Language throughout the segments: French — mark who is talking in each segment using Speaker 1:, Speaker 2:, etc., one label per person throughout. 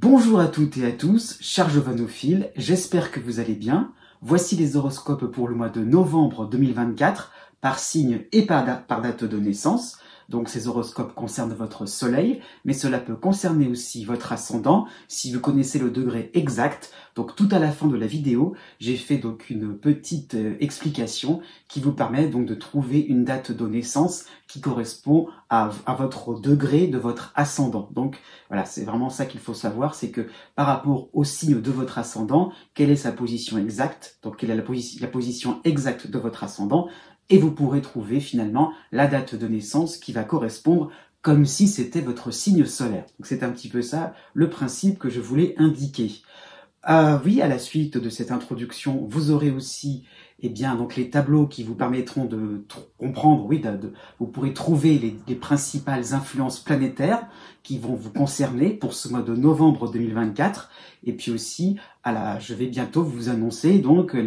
Speaker 1: Bonjour à toutes et à tous, chers jovanophiles, j'espère que vous allez bien. Voici les horoscopes pour le mois de novembre 2024, par signe et par date de naissance. Donc ces horoscopes concernent votre soleil, mais cela peut concerner aussi votre ascendant, si vous connaissez le degré exact. Donc tout à la fin de la vidéo, j'ai fait donc une petite explication qui vous permet donc de trouver une date de naissance qui correspond à votre degré de votre ascendant. Donc voilà, c'est vraiment ça qu'il faut savoir, c'est que par rapport au signe de votre ascendant, quelle est sa position exacte, donc quelle est la position exacte de votre ascendant, et vous pourrez trouver finalement la date de naissance qui va correspondre comme si c'était votre signe solaire. Donc c'est un petit peu ça le principe que je voulais indiquer. Oui, à la suite de cette introduction, vous aurez aussi donc les tableaux qui vous permettront de comprendre, vous pourrez trouver les principales influences planétaires qui vont vous concerner pour ce mois de novembre 2024. Et puis aussi, je vais bientôt vous annoncer donc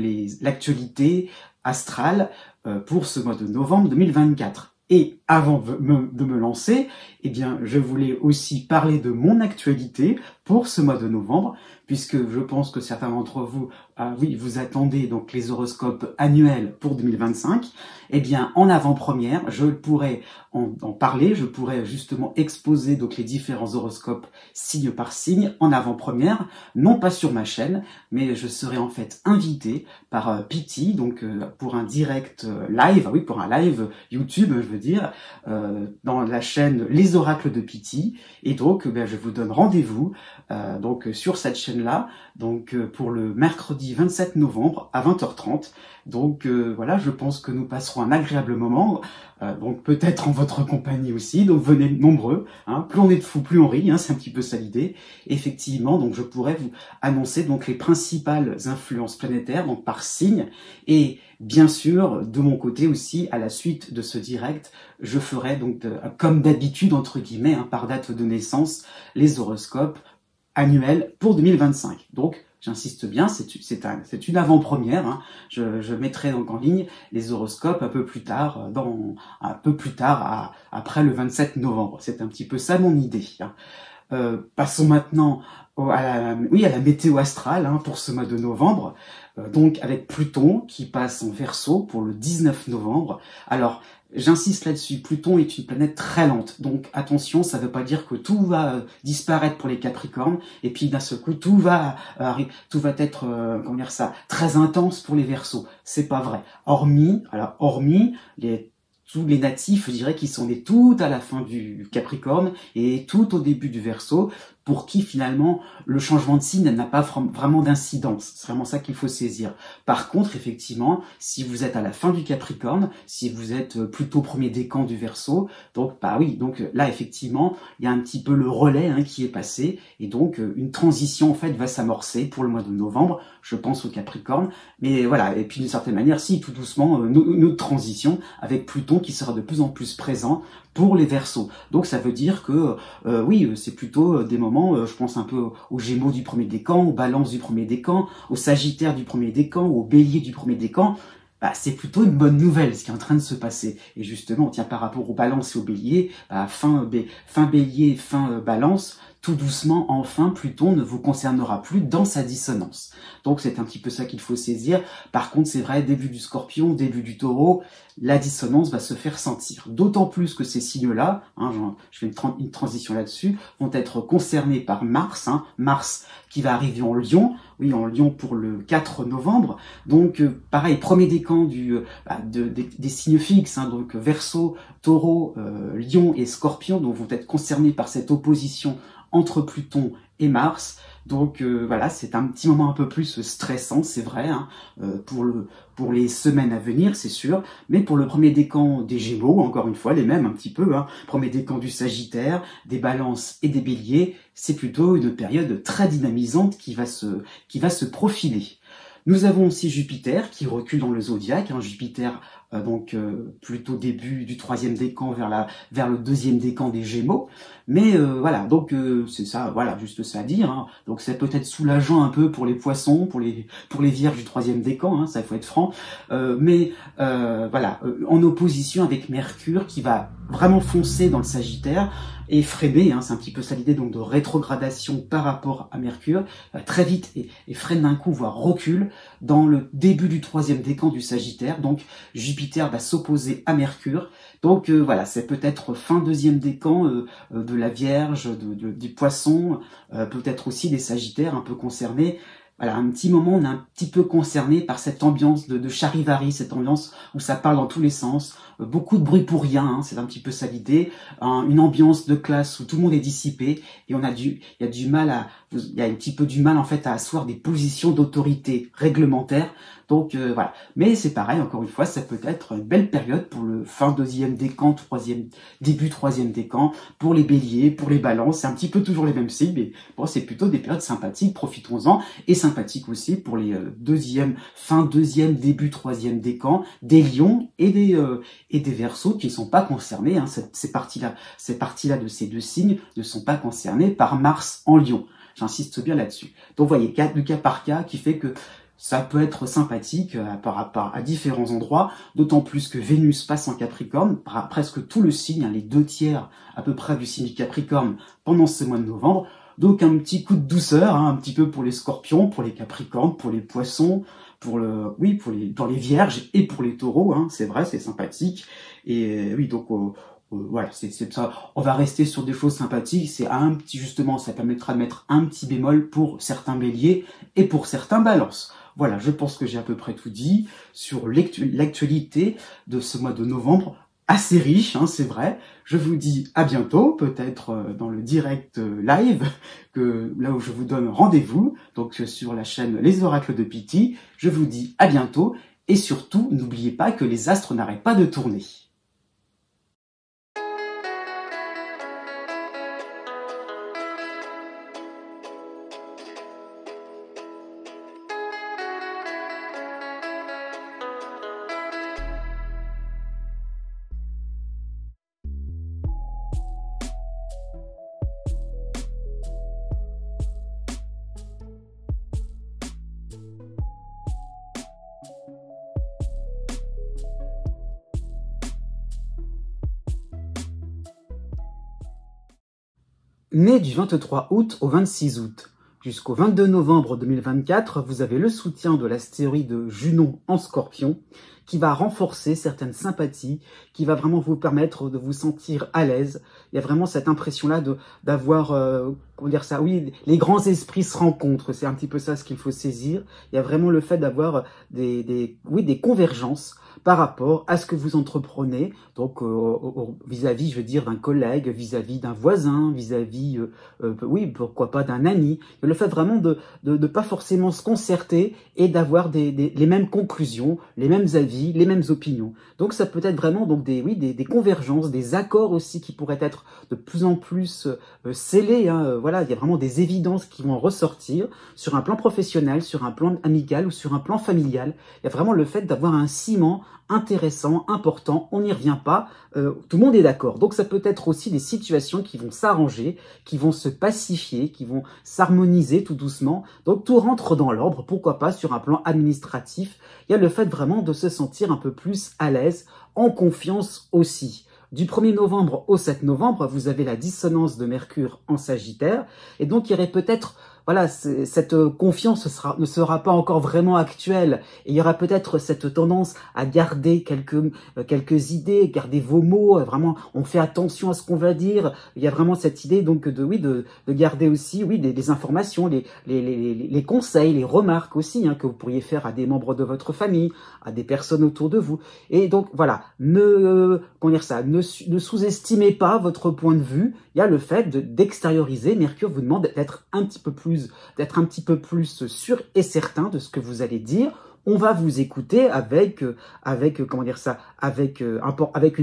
Speaker 1: l'actualité astrale pour ce mois de novembre 2024. Et avant de me lancer, je voulais aussi parler de mon actualité pour ce mois de novembre, puisque je pense que certains d'entre vous, vous attendez donc les horoscopes annuels pour 2025. En avant-première, je pourrais en parler, je pourrais justement exposer donc les différents horoscopes signe par signe en avant-première, non pas sur ma chaîne, mais je serai en fait invité par Pity, donc pour un direct live, pour un live YouTube, je veux dire, dans la chaîne Les Oracles de Pity. Et donc, je vous donne rendez-vous sur cette chaîne-là, pour le mercredi 27 novembre à 20h30. Donc voilà, je pense que nous passerons un agréable moment, donc peut-être en votre compagnie aussi, donc venez nombreux, plus on est de fous, plus on rit, c'est un petit peu ça l'idée. Effectivement, donc je pourrais vous annoncer donc les principales influences planétaires, donc par signe, et bien sûr, de mon côté aussi, à la suite de ce direct, je ferai donc, comme d'habitude, entre guillemets, par date de naissance, les horoscopes annuels pour 2025. Donc, j'insiste bien, c'est une avant-première. Je mettrai donc en ligne les horoscopes un peu plus tard, après le 27 novembre. C'est un petit peu ça mon idée. Passons maintenant à la météo astrale pour ce mois de novembre. Donc avec Pluton qui passe en Verseau pour le 19 novembre. Alors, j'insiste là-dessus, Pluton est une planète très lente, donc attention, ça ne veut pas dire que tout va disparaître pour les Capricornes, et puis d'un seul coup, tout va être, très intense pour les Verseaux. C'est pas vrai. Hormis tous les natifs, je dirais, qui sont nés tout à la fin du Capricorne et tout au début du Verseau, pour qui finalement le changement de signe n'a pas vraiment d'incidence. C'est vraiment ça qu'il faut saisir. Par contre, effectivement, si vous êtes à la fin du Capricorne, si vous êtes plutôt premier décan du Verseau, donc là effectivement, il y a un petit peu le relais qui est passé, et donc une transition en fait va s'amorcer pour le mois de novembre. Je pense au Capricorne, mais voilà. Et puis d'une certaine manière, tout doucement, une autre transition avec Pluton qui sera de plus en plus présent pour les Verseaux. Donc ça veut dire que c'est plutôt des moments, je pense un peu aux Gémeaux du premier décan, aux Balances du premier décan, aux Sagittaires du premier décan, aux Béliers du premier décan. C'est plutôt une bonne nouvelle ce qui est en train de se passer. Et justement, par rapport aux Balances et aux Béliers, fin Bélier, fin Balance, tout doucement, enfin, Pluton ne vous concernera plus dans sa dissonance. Donc c'est un petit peu ça qu'il faut saisir. Par contre, c'est vrai, début du Scorpion, début du Taureau, la dissonance va se faire sentir. D'autant plus que ces signes-là, je fais une transition là-dessus, vont être concernés par Mars, Mars qui va arriver en Lion, en Lion pour le 4 novembre. Donc pareil, premier décan des signes fixes, donc Verseau, Taureau, Lion et Scorpion, donc vont être concernés par cette opposition entre Pluton et Mars. Donc voilà, c'est un petit moment un peu plus stressant, c'est vrai, pour les semaines à venir, c'est sûr. Mais pour le premier décan des Gémeaux, encore une fois, les mêmes un petit peu, premier décan du Sagittaire, des Balances et des Béliers, c'est plutôt une période très dynamisante qui va se profiler. Nous avons aussi Jupiter qui recule dans le zodiaque, Jupiter plutôt début du troisième décan vers le deuxième décan des Gémeaux. Mais voilà, donc c'est ça, voilà, juste ça à dire. Hein. Donc c'est peut-être soulageant un peu pour les Poissons, pour les Vierges du troisième décan, hein, ça il faut être franc. En opposition avec Mercure qui va vraiment foncer dans le Sagittaire et freiner, hein, c'est un petit peu ça l'idée donc de rétrogradation par rapport à Mercure, très vite et freine d'un coup, voire recule dans le début du troisième décan du Sagittaire. Donc Jupiter va s'opposer à Mercure. Donc voilà, c'est peut-être fin deuxième décan de la Vierge, des Poissons, peut-être aussi des Sagittaires un peu concernés. Voilà, un petit moment, on est un petit peu concerné par cette ambiance de charivari, cette ambiance où ça parle dans tous les sens, beaucoup de bruit pour rien, hein, c'est un petit peu ça l'idée, une ambiance de classe où tout le monde est dissipé et il y a un petit peu du mal en fait à asseoir des positions d'autorité réglementaire. Donc voilà, mais c'est pareil, encore une fois, ça peut être une belle période pour le fin deuxième décan, début troisième décan, pour les béliers, pour les balances, c'est un petit peu toujours les mêmes signes, mais bon, c'est plutôt des périodes sympathiques, profitons-en, et sympathiques aussi pour les fin deuxième, début troisième décan, des lions et des verseaux qui ne sont pas concernés, hein, ces parties-là de ces deux signes ne sont pas concernées par Mars en lion. J'insiste bien là-dessus. Donc vous voyez, du cas par cas qui fait que ça peut être sympathique à différents endroits, d'autant plus que Vénus passe en Capricorne, presque tout le signe, hein, les 2/3 à peu près du signe Capricorne pendant ce mois de novembre. Donc un petit coup de douceur, hein, un petit peu pour les Scorpions, pour les Capricornes, pour les Poissons, pour les Vierges et pour les Taureaux, hein, c'est vrai, c'est sympathique. Et oui, donc voilà, c'est ça. On va rester sur des choses sympathiques. Justement, ça permettra de mettre un petit bémol pour certains Béliers et pour certains Balances. Voilà, je pense que j'ai à peu près tout dit sur l'actualité de ce mois de novembre, assez riche, hein, c'est vrai. Je vous dis à bientôt, peut-être dans le direct live, là où je vous donne rendez-vous, donc sur la chaîne Les Oracles de Pitti. Je vous dis à bientôt, et surtout, n'oubliez pas que les astres n'arrêtent pas de tourner. Né du 23 août au 26 août jusqu'au 22 novembre 2024, vous avez le soutien de l'astéroïde Junon en Scorpion qui va renforcer certaines sympathies, qui va vraiment vous permettre de vous sentir à l'aise. Il y a vraiment cette impression-là d'avoir, comment dire ça, oui, les grands esprits se rencontrent, c'est un petit peu ça ce qu'il faut saisir. Il y a vraiment le fait d'avoir des convergences par rapport à ce que vous entreprenez, donc vis-à-vis, je veux dire, d'un collègue, vis-à-vis d'un voisin, vis-à-vis, oui, pourquoi pas d'un ami. Le fait vraiment de pas forcément se concerter et d'avoir les mêmes conclusions, les mêmes avis, les mêmes opinions. Donc ça peut être vraiment donc des convergences, des accords aussi qui pourraient être de plus en plus scellés. Hein, voilà, il y a vraiment des évidences qui vont ressortir sur un plan professionnel, sur un plan amical ou sur un plan familial. Il y a vraiment le fait d'avoir un ciment intéressant, important, on n'y revient pas, tout le monde est d'accord. Donc ça peut être aussi des situations qui vont s'arranger, qui vont se pacifier, qui vont s'harmoniser tout doucement. Donc tout rentre dans l'ordre, pourquoi pas sur un plan administratif. Il y a le fait vraiment de se sentir un peu plus à l'aise, en confiance aussi. Du 1er novembre au 7 novembre, vous avez la dissonance de Mercure en Sagittaire, et donc il y aurait peut-être, voilà, cette confiance ne sera pas encore vraiment actuelle, et il y aura peut-être cette tendance à garder quelques idées, garder vos mots, vraiment, on fait attention à ce qu'on va dire. Il y a vraiment cette idée donc de garder aussi, oui, des informations, les conseils, les remarques aussi, hein, que vous pourriez faire à des membres de votre famille, à des personnes autour de vous. Et donc voilà, ne sous-estimez pas votre point de vue. Il y a le fait d'extérioriser. Mercure vous demande d'être un petit peu plus sûr et certain de ce que vous allez dire. On va vous écouter avec une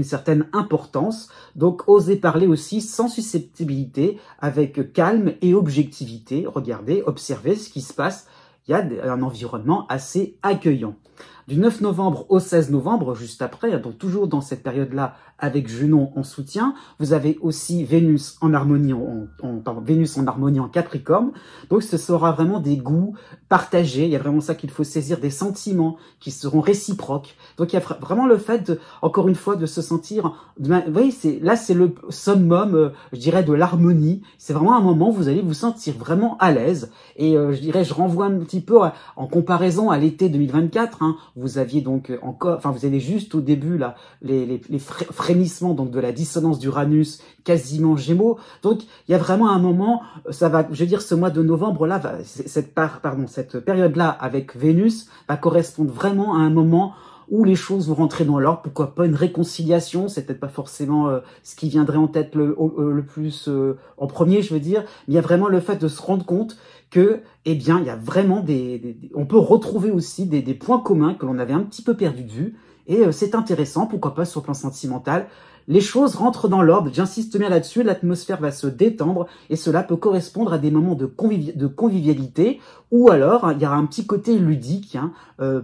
Speaker 1: certaine importance. Donc, osez parler aussi sans susceptibilité, avec calme et objectivité. Regardez, observez ce qui se passe. Il y a un environnement assez accueillant. Du 9 novembre au 16 novembre, juste après, donc toujours dans cette période-là, avec Junon en soutien, vous avez aussi Vénus en harmonie Vénus en harmonie en Capricorne. Donc ce sera vraiment des goûts partagés. Il y a vraiment ça qu'il faut saisir, des sentiments qui seront réciproques. Donc il y a vraiment le fait, encore une fois, de se sentir. Vous voyez, là c'est le summum, je dirais, de l'harmonie. C'est vraiment un moment où vous allez vous sentir vraiment à l'aise. Et je dirais, je renvoie un petit peu en comparaison à l'été 2024. Hein, vous aviez donc encore, enfin vous avez juste au début là les frémissements donc de la dissonance d'Uranus quasiment Gémeaux. Donc il y a vraiment un moment, ça va, je veux dire, ce mois de novembre là, cette période là avec Vénus va correspondre vraiment à un moment où les choses vont rentrer dans l'ordre. Pourquoi pas une réconciliation? C'est peut-être pas forcément ce qui viendrait en tête le plus en premier, je veux dire. Mais il y a vraiment le fait de se rendre compte que, eh bien, il y a vraiment on peut retrouver aussi des points communs que l'on avait un petit peu perdu de vue. Et c'est intéressant, pourquoi pas sur le plan sentimental. Les choses rentrent dans l'ordre, j'insiste bien là-dessus, l'atmosphère va se détendre et cela peut correspondre à des moments de convivialité ou alors il y aura un petit côté ludique, hein,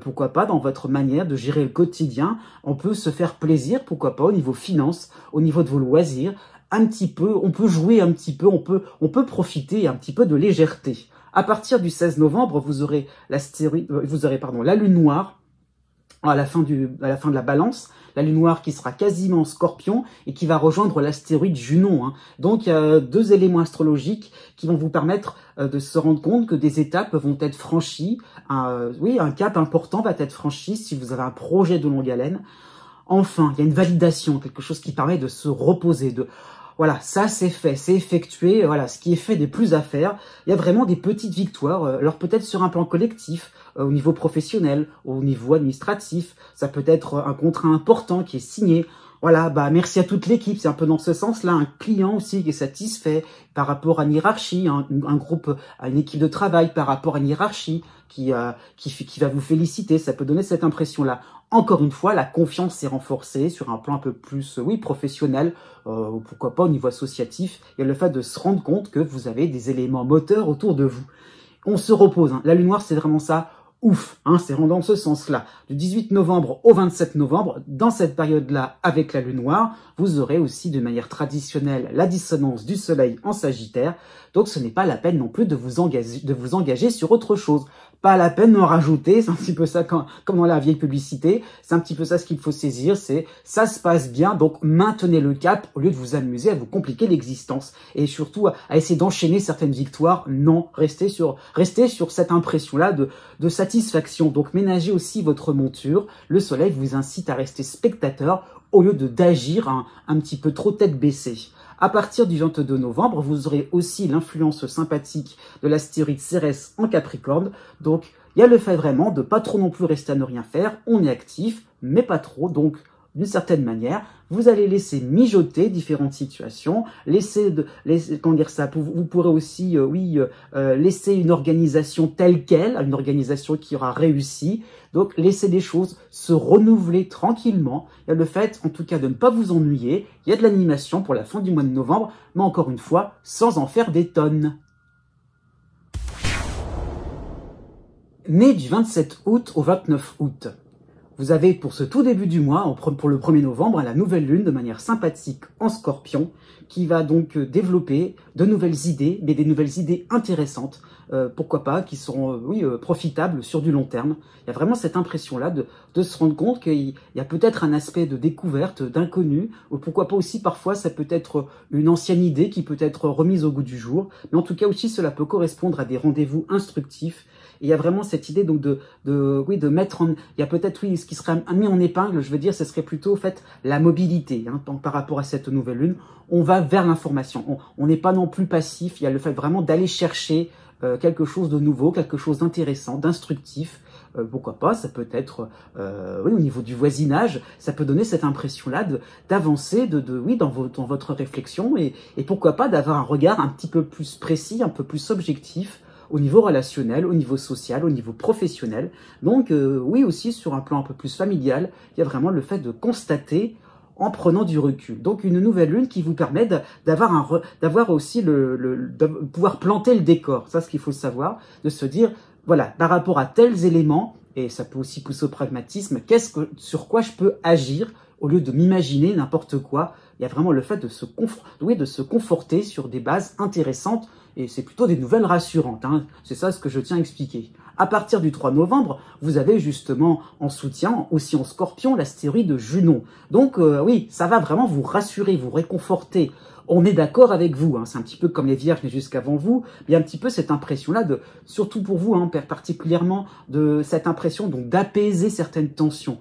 Speaker 1: pourquoi pas dans votre manière de gérer le quotidien, on peut se faire plaisir, pourquoi pas au niveau finance, au niveau de vos loisirs, un petit peu, on peut jouer un petit peu, on peut profiter un petit peu de légèreté. À partir du 16 novembre, vous aurez la lune noire à la fin de la balance, la lune noire qui sera quasiment en scorpion et qui va rejoindre l'astéroïde Junon. Hein. Donc il y a deux éléments astrologiques qui vont vous permettre de se rendre compte que des étapes vont être franchies. Un cap important va être franchi si vous avez un projet de longue haleine. Enfin, il y a une validation, quelque chose qui permet de se reposer, voilà, ça c'est fait, c'est effectué, voilà, ce qui est fait n'est plus à faire. Il y a vraiment des petites victoires, alors peut-être sur un plan collectif, au niveau professionnel, au niveau administratif, ça peut être un contrat important qui est signé. Voilà, merci à toute l'équipe, c'est un peu dans ce sens-là, un client aussi qui est satisfait par rapport à une hiérarchie, un groupe, à une équipe de travail par rapport à une hiérarchie qui va vous féliciter, ça peut donner cette impression-là. Encore une fois, la confiance est renforcée sur un plan un peu plus, professionnel, pourquoi pas au niveau associatif. Il y a le fait de se rendre compte que vous avez des éléments moteurs autour de vous. On se repose, hein. La lune noire, c'est vraiment ça. Ouf, hein, c'est vraiment dans ce sens-là. Du 18 novembre au 27 novembre, dans cette période-là, avec la lune noire, vous aurez aussi de manière traditionnelle la dissonance du soleil en Sagittaire. Donc ce n'est pas la peine non plus de vous engager sur autre chose. Pas la peine d'en rajouter, c'est un petit peu ça comme dans la vieille publicité, c'est un petit peu ça ce qu'il faut saisir, c'est ça se passe bien, donc maintenez le cap au lieu de vous amuser à vous compliquer l'existence. Et surtout à essayer d'enchaîner certaines victoires, non, restez sur cette impression-là de satisfaction. Donc ménagez aussi votre monture, le soleil vous incite à rester spectateur au lieu d'agir un petit peu trop tête baissée. À partir du 22 novembre, vous aurez aussi l'influence sympathique de l'astéroïde Cérès en Capricorne. Donc, il y a le fait vraiment de pas trop non plus rester à ne rien faire. On est actif, mais pas trop. Donc, d'une certaine manière, vous allez laisser mijoter différentes situations, vous pourrez aussi, laisser une organisation telle quelle, une organisation qui aura réussi. Donc, laissez les choses se renouveler tranquillement. Il y a le fait, en tout cas, de ne pas vous ennuyer. Il y a de l'animation pour la fin du mois de novembre, mais encore une fois, sans en faire des tonnes. Né du 27 août au 29 août. Vous avez pour ce tout début du mois, pour le 1er novembre, la nouvelle lune de manière sympathique en Scorpion, qui va donc développer de nouvelles idées, mais des nouvelles idées intéressantes, pourquoi pas, qui seront profitables sur du long terme. Il y a vraiment cette impression-là de se rendre compte qu'il y a peut-être un aspect de découverte, d'inconnu, ou pourquoi pas aussi parfois ça peut être une ancienne idée qui peut être remise au goût du jour, mais en tout cas aussi cela peut correspondre à des rendez-vous instructifs. Et il y a vraiment cette idée donc de mettre en, il y a peut-être ce qui serait mis en épingle, je veux dire, ce serait plutôt en fait la mobilité, hein, par rapport à cette nouvelle lune. On va vers l'information, on n'est pas non plus passif. Il y a le fait vraiment d'aller chercher quelque chose de nouveau, quelque chose d'intéressant, d'instructif. Pourquoi pas, ça peut être au niveau du voisinage, ça peut donner cette impression-là d'avancer dans votre réflexion et pourquoi pas d'avoir un regard un petit peu plus précis, un peu plus objectif au niveau relationnel, au niveau social, au niveau professionnel. Donc aussi sur un plan un peu plus familial, il y a vraiment le fait de constater en prenant du recul. Donc une nouvelle lune qui vous permet d'avoir aussi de pouvoir planter le décor. Ça, ce qu'il faut savoir, de se dire, voilà, par rapport à tels éléments, et ça peut aussi pousser au pragmatisme, sur quoi je peux agir au lieu de m'imaginer n'importe quoi. Il y a vraiment le fait de se conforter sur des bases intéressantes, et c'est plutôt des nouvelles rassurantes, hein. C'est ça ce que je tiens à expliquer. À partir du 3 novembre, vous avez justement en soutien, aussi en scorpion, l'astéroïde Junon. Donc oui, ça va vraiment vous rassurer, vous réconforter. On est d'accord avec vous, hein, c'est un petit peu comme les vierges mais jusqu'avant vous, il y a un petit peu cette impression-là, surtout pour vous, hein, particulièrement, de cette impression donc d'apaiser certaines tensions.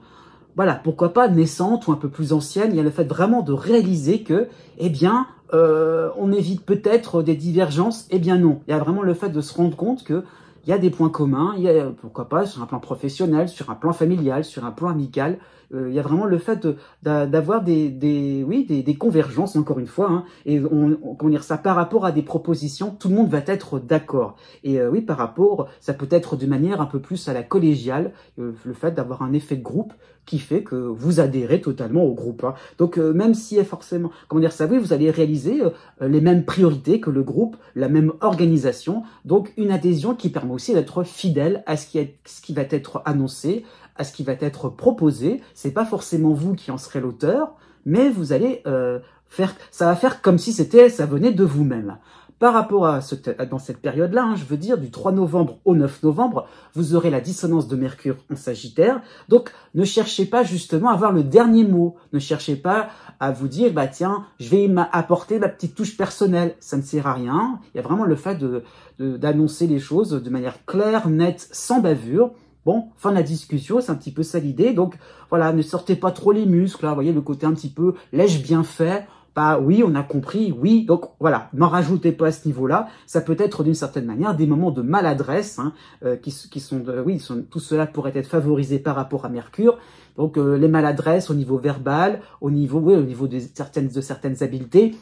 Speaker 1: Voilà, pourquoi pas naissante ou un peu plus ancienne, il y a le fait vraiment de réaliser que, eh bien, on évite peut-être des divergences, eh bien non. Il y a vraiment le fait de se rendre compte que il y a des points communs, il y a, pourquoi pas, sur un plan professionnel, sur un plan familial, sur un plan amical. Il y a vraiment le fait d'avoir des convergences, encore une fois, hein, et comment dire ça, par rapport à des propositions, tout le monde va être d'accord. Et oui, par rapport, ça peut être de manière un peu plus à la collégiale, le fait d'avoir un effet de groupe qui fait que vous adhérez totalement au groupe, hein. Donc même si forcément, comment dire ça, oui, vous allez réaliser les mêmes priorités que le groupe, la même organisation, donc une adhésion qui permet aussi d'être fidèle à ce qui va être annoncé, à ce qui va être proposé. C'est pas forcément vous qui en serez l'auteur, mais vous allez ça va faire comme si ça venait de vous-même. Par rapport à dans cette période-là, hein, je veux dire, du 3 novembre au 9 novembre, vous aurez la dissonance de Mercure en Sagittaire. Donc, ne cherchez pas justement à avoir le dernier mot. Ne cherchez pas à vous dire, bah tiens, je vais apporter ma petite touche personnelle. Ça ne sert à rien. Il y a vraiment le fait d'annoncer les choses de manière claire, nette, sans bavure. Bon, fin de la discussion, c'est un petit peu ça l'idée. Donc, voilà, ne sortez pas trop les muscles, là, vous voyez, le côté un petit peu, l'ai-je bien fait? Bah oui, on a compris, oui. Donc voilà, n'en rajoutez pas à ce niveau-là. Ça peut être d'une certaine manière des moments de maladresse, hein, tout cela pourrait être favorisé par rapport à Mercure. Donc les maladresses au niveau verbal, au niveau de certaines habiletés,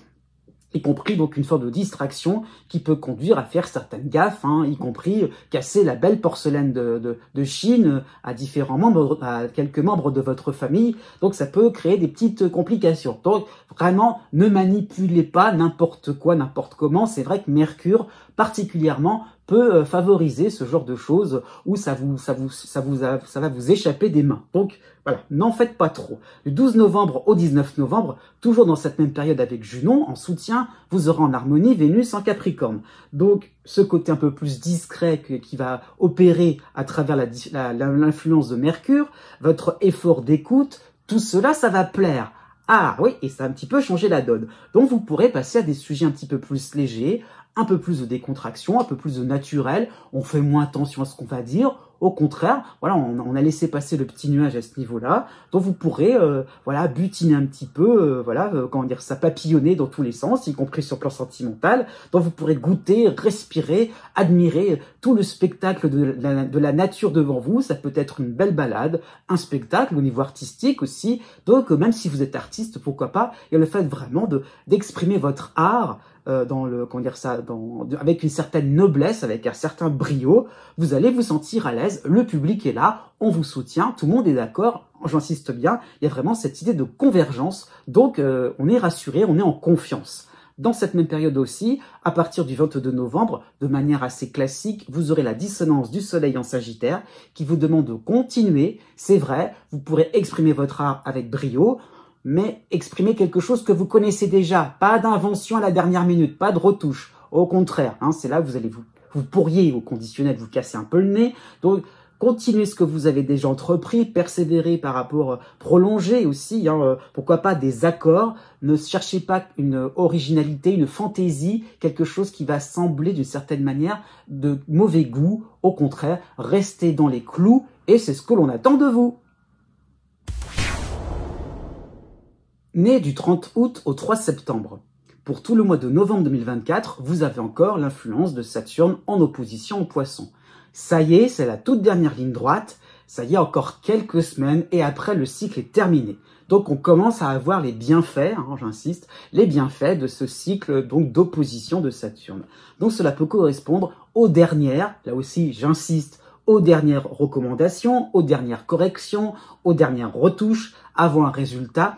Speaker 1: y compris donc une forme de distraction qui peut conduire à faire certaines gaffes, hein, y compris casser la belle porcelaine de Chine à quelques membres de votre famille. Donc ça peut créer des petites complications. Donc vraiment, ne manipulez pas n'importe quoi, n'importe comment. C'est vrai que Mercure, particulièrement, peut favoriser ce genre de choses où ça va vous échapper des mains. Donc voilà, n'en faites pas trop. Du 12 novembre au 19 novembre, toujours dans cette même période avec Junon, en soutien, vous aurez en harmonie Vénus en Capricorne. Donc ce côté un peu plus discret qui va opérer à travers l'influence de Mercure, votre effort d'écoute, tout cela, ça va plaire. Ah oui, et ça a un petit peu changé la donne. Donc vous pourrez passer à des sujets un petit peu plus légers, un peu plus de décontraction, un peu plus de naturel. On fait moins attention à ce qu'on va dire. Au contraire, voilà, on a laissé passer le petit nuage à ce niveau-là. Donc vous pourrez, voilà, butiner un petit peu, comment dire ça, papillonner dans tous les sens, y compris sur le plan sentimental. Donc vous pourrez goûter, respirer, admirer tout le spectacle de la nature devant vous. Ça peut être une belle balade, un spectacle au niveau artistique aussi. Donc même si vous êtes artiste, pourquoi pas, il y a le fait vraiment d'exprimer votre art. Avec une certaine noblesse, avec un certain brio, vous allez vous sentir à l'aise, le public est là, on vous soutient, tout le monde est d'accord, j'insiste bien, il y a vraiment cette idée de convergence, donc on est rassuré, on est en confiance. Dans cette même période aussi, à partir du 22 novembre, de manière assez classique, vous aurez la dissonance du soleil en Sagittaire qui vous demande de continuer, c'est vrai, vous pourrez exprimer votre art avec brio, mais exprimez quelque chose que vous connaissez déjà. Pas d'invention à la dernière minute, pas de retouche. Au contraire, hein, c'est là que vous pourriez, au conditionnel, vous casser un peu le nez. Donc, continuez ce que vous avez déjà entrepris, persévérez par rapport, prolongez aussi, hein, pourquoi pas des accords. Ne cherchez pas une originalité, une fantaisie, quelque chose qui va sembler d'une certaine manière de mauvais goût. Au contraire, restez dans les clous et c'est ce que l'on attend de vous. Né du 30 août au 3 septembre. Pour tout le mois de novembre 2024, vous avez encore l'influence de Saturne en opposition au Poisson. Ça y est, c'est la toute dernière ligne droite. Ça y est, encore quelques semaines et après le cycle est terminé. Donc on commence à avoir les bienfaits, hein, j'insiste, les bienfaits de ce cycle donc d'opposition de Saturne. Donc cela peut correspondre aux dernières, là aussi j'insiste, aux dernières recommandations, aux dernières corrections, aux dernières retouches, avant un résultat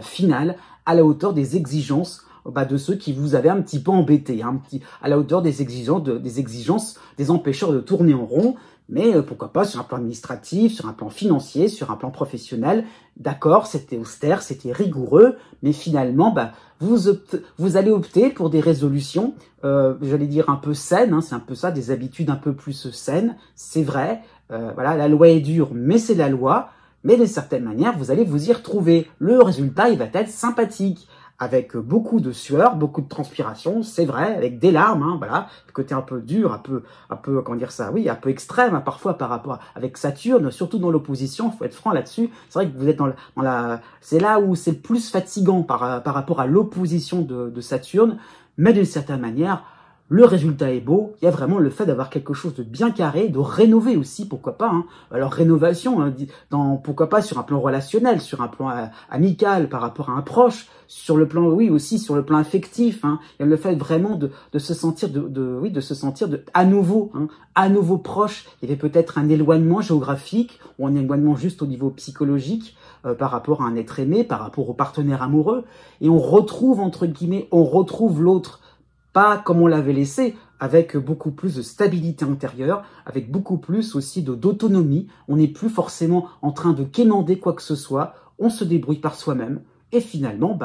Speaker 1: final à la hauteur des exigences de ceux qui vous avaient un petit peu embêté, à la hauteur des exigences des empêcheurs de tourner en rond. Mais pourquoi pas sur un plan administratif, sur un plan financier, sur un plan professionnel. D'accord, c'était austère, c'était rigoureux, mais finalement, vous allez opter pour des résolutions, j'allais dire un peu saines, c'est un peu ça, des habitudes un peu plus saines, c'est vrai. Voilà, la loi est dure, mais c'est la loi. Mais d'une certaine manière, vous allez vous y retrouver. Le résultat, il va être sympathique, avec beaucoup de sueur, beaucoup de transpiration, c'est vrai, avec des larmes, voilà, le côté un peu dur, un peu, comment dire ça, oui, un peu extrême, parfois par rapport avec Saturne, surtout dans l'opposition, faut être franc là-dessus. C'est vrai que vous êtes c'est là où c'est le plus fatigant par rapport à l'opposition de Saturne, mais d'une certaine manière, le résultat est beau, il y a vraiment le fait d'avoir quelque chose de bien carré, de rénover aussi, pourquoi pas. Alors rénovation, pourquoi pas sur un plan relationnel, sur un plan amical, par rapport à un proche, sur le plan, oui aussi sur le plan affectif. Il y a le fait vraiment de se sentir, à nouveau proche. Il y avait peut-être un éloignement géographique ou un éloignement juste au niveau psychologique par rapport à un être aimé, par rapport au partenaire amoureux, et on retrouve entre guillemets, l'autre. Pas comme on l'avait laissé, avec beaucoup plus de stabilité intérieure, avec beaucoup plus aussi d'autonomie. On n'est plus forcément en train de quémander quoi que ce soit, on se débrouille par soi-même. Et finalement,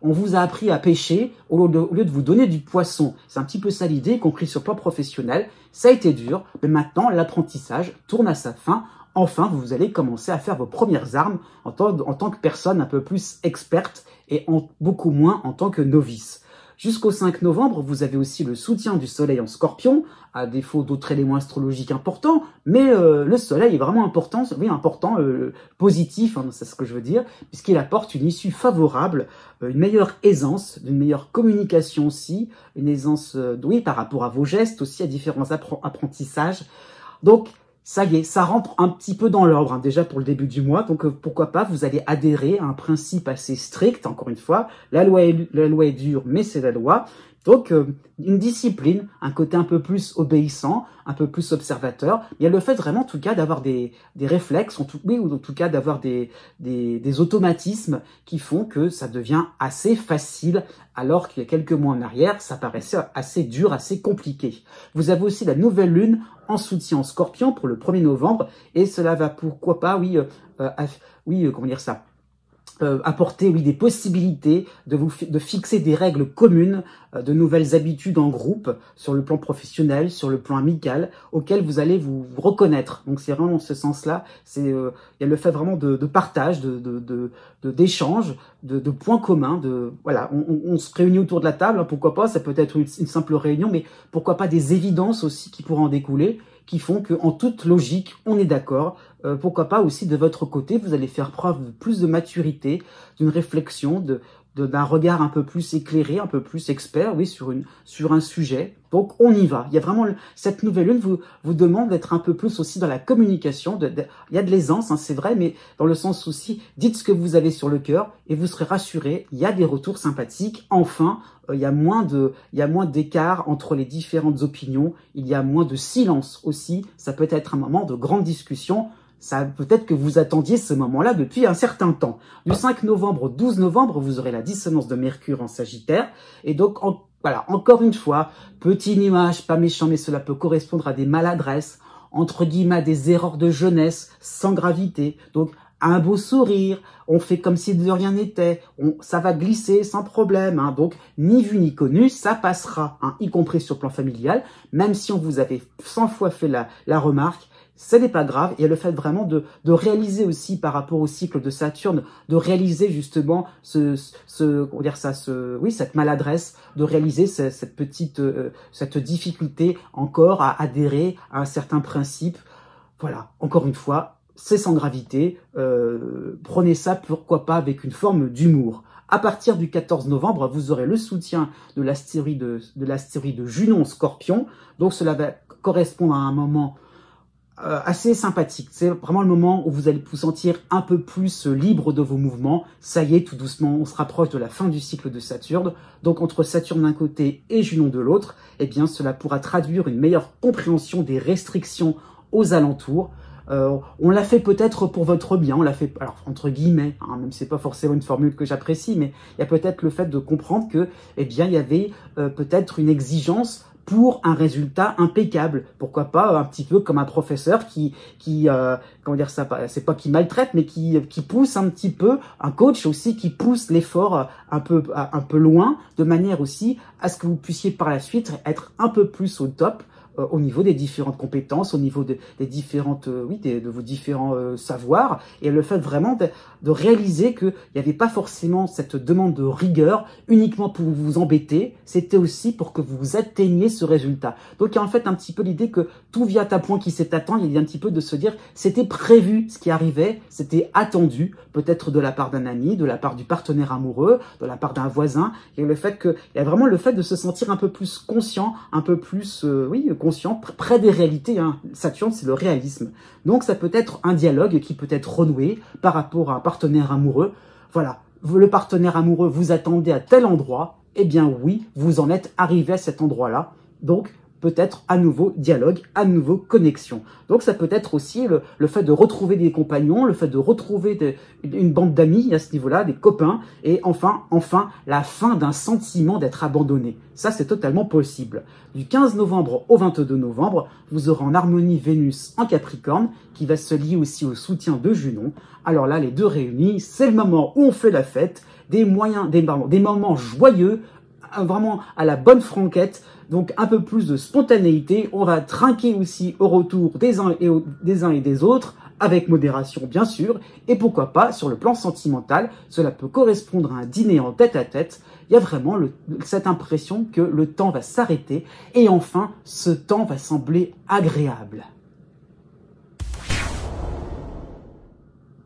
Speaker 1: on vous a appris à pêcher au lieu de vous donner du poisson. C'est un petit peu ça l'idée, y compris sur le plan professionnel. Ça a été dur, mais maintenant l'apprentissage tourne à sa fin. Enfin, vous allez commencer à faire vos premières armes en tant que personne un peu plus experte et beaucoup moins en tant que novice. Jusqu'au 5 novembre, vous avez aussi le soutien du Soleil en Scorpion, à défaut d'autres éléments astrologiques importants, mais le Soleil est vraiment important, positif, c'est ce que je veux dire, puisqu'il apporte une issue favorable, une meilleure aisance, une meilleure communication aussi, une aisance, par rapport à vos gestes, aussi à différents apprentissages. Donc, ça y est, ça rentre un petit peu dans l'ordre, déjà pour le début du mois. Donc, pourquoi pas, vous allez adhérer à un principe assez strict, encore une fois. La loi est dure, mais c'est la loi. Donc, une discipline, un côté un peu plus obéissant, un peu plus observateur. Il y a le fait vraiment, en tout cas, d'avoir des réflexes, ou en tout cas d'avoir des automatismes qui font que ça devient assez facile, alors qu'il y a quelques mois en arrière, ça paraissait assez dur, assez compliqué. Vous avez aussi la nouvelle lune en soutien en Scorpion pour le 1er novembre, et cela va, pourquoi pas, apporter des possibilités de fixer des règles communes, de nouvelles habitudes en groupe sur le plan professionnel, sur le plan amical, auxquelles vous allez vous reconnaître. Donc c'est vraiment dans ce sens-là, il y a le fait vraiment de partage, d'échange, de points communs, on se réunit autour de la table, pourquoi pas, ça peut être une simple réunion, mais pourquoi pas des évidences aussi qui pourraient en découler, qui font qu'en toute logique, on est d'accord. Pourquoi pas aussi de votre côté, vous allez faire preuve de plus de maturité, d'une réflexion, d'un regard un peu plus éclairé, un peu plus expert, sur un sujet. Donc on y va. Il y a vraiment cette nouvelle lune vous demande d'être un peu plus aussi dans la communication. Il y a de l'aisance, c'est vrai, mais dans le sens aussi, dites ce que vous avez sur le cœur et vous serez rassurés. Il y a des retours sympathiques. Enfin, il y a moins d'écart entre les différentes opinions. Il y a moins de silence aussi. Ça peut être un moment de grande discussion. Ça peut-être que vous attendiez ce moment-là depuis un certain temps. Du 5 novembre au 12 novembre, vous aurez la dissonance de Mercure en Sagittaire. Et donc, encore une fois, petit nuage, pas méchant, mais cela peut correspondre à des maladresses, entre guillemets, à des erreurs de jeunesse, sans gravité. Donc, un beau sourire, on fait comme si de rien n'était, ça va glisser sans problème. Donc, ni vu ni connu, ça passera, y compris sur le plan familial, même si on vous avait 100 fois fait la remarque. Ce n'est pas grave, il y a le fait vraiment de réaliser aussi par rapport au cycle de Saturne, de réaliser justement cette maladresse, de réaliser cette difficulté encore à adhérer à un certain principe. Voilà, encore une fois, c'est sans gravité, prenez ça pourquoi pas avec une forme d'humour. À partir du 14 novembre, vous aurez le soutien de l'astéroïde Junon Scorpion, donc cela va correspondre à un moment assez sympathique. C'est vraiment le moment où vous allez vous sentir un peu plus libre de vos mouvements. Ça y est, tout doucement, on se rapproche de la fin du cycle de Saturne. Donc, entre Saturne d'un côté et Junon de l'autre, cela pourra traduire une meilleure compréhension des restrictions aux alentours. On l'a fait peut-être pour votre bien, on l'a fait, alors entre guillemets, hein, même si c'est pas forcément une formule que j'apprécie, mais il y a peut-être le fait de comprendre que, eh bien, il y avait peut-être une exigence pour un résultat impeccable. Pourquoi pas un petit peu comme un professeur qui comment dire ça, c'est pas qui maltraite, mais qui pousse un petit peu, un coach aussi qui pousse l'effort un peu loin, de manière aussi à ce que vous puissiez par la suite être un peu plus au top au niveau des différentes compétences, au niveau des différentes, de vos différents savoirs, et le fait vraiment de réaliser qu'il n'y avait pas forcément cette demande de rigueur uniquement pour vous embêter, c'était aussi pour que vous atteigniez ce résultat. Donc il y a en fait un petit peu l'idée que tout vient à point qui s'est attendu, il y a un petit peu de se dire c'était prévu ce qui arrivait, c'était attendu, peut-être de la part d'un ami, de la part du partenaire amoureux, de la part d'un voisin, et le fait que, il y a vraiment le fait de se sentir un peu plus conscient, un peu plus, conscient, près des réalités, hein. Saturne, c'est le réalisme. Donc ça peut être un dialogue qui peut être renoué par rapport à un partenaire amoureux. Voilà, le partenaire amoureux vous attendait à tel endroit, eh bien oui, vous en êtes arrivé à cet endroit-là. Donc peut-être à nouveau dialogue, à nouveau connexion. Donc ça peut être aussi le fait de retrouver des compagnons, le fait de retrouver une bande d'amis à ce niveau-là, des copains, et enfin la fin d'un sentiment d'être abandonné. Ça c'est totalement possible. Du 15 novembre au 22 novembre, vous aurez en harmonie Vénus en Capricorne, qui va se lier aussi au soutien de Junon. Alors là, les deux réunis, c'est le moment où on fait la fête, des moments joyeux, vraiment à la bonne franquette. Donc un peu plus de spontanéité, on va trinquer aussi au retour des uns et des autres, avec modération bien sûr, et pourquoi pas sur le plan sentimental, cela peut correspondre à un dîner en tête-à-tête, il y a vraiment cette impression que le temps va s'arrêter, et enfin ce temps va sembler agréable.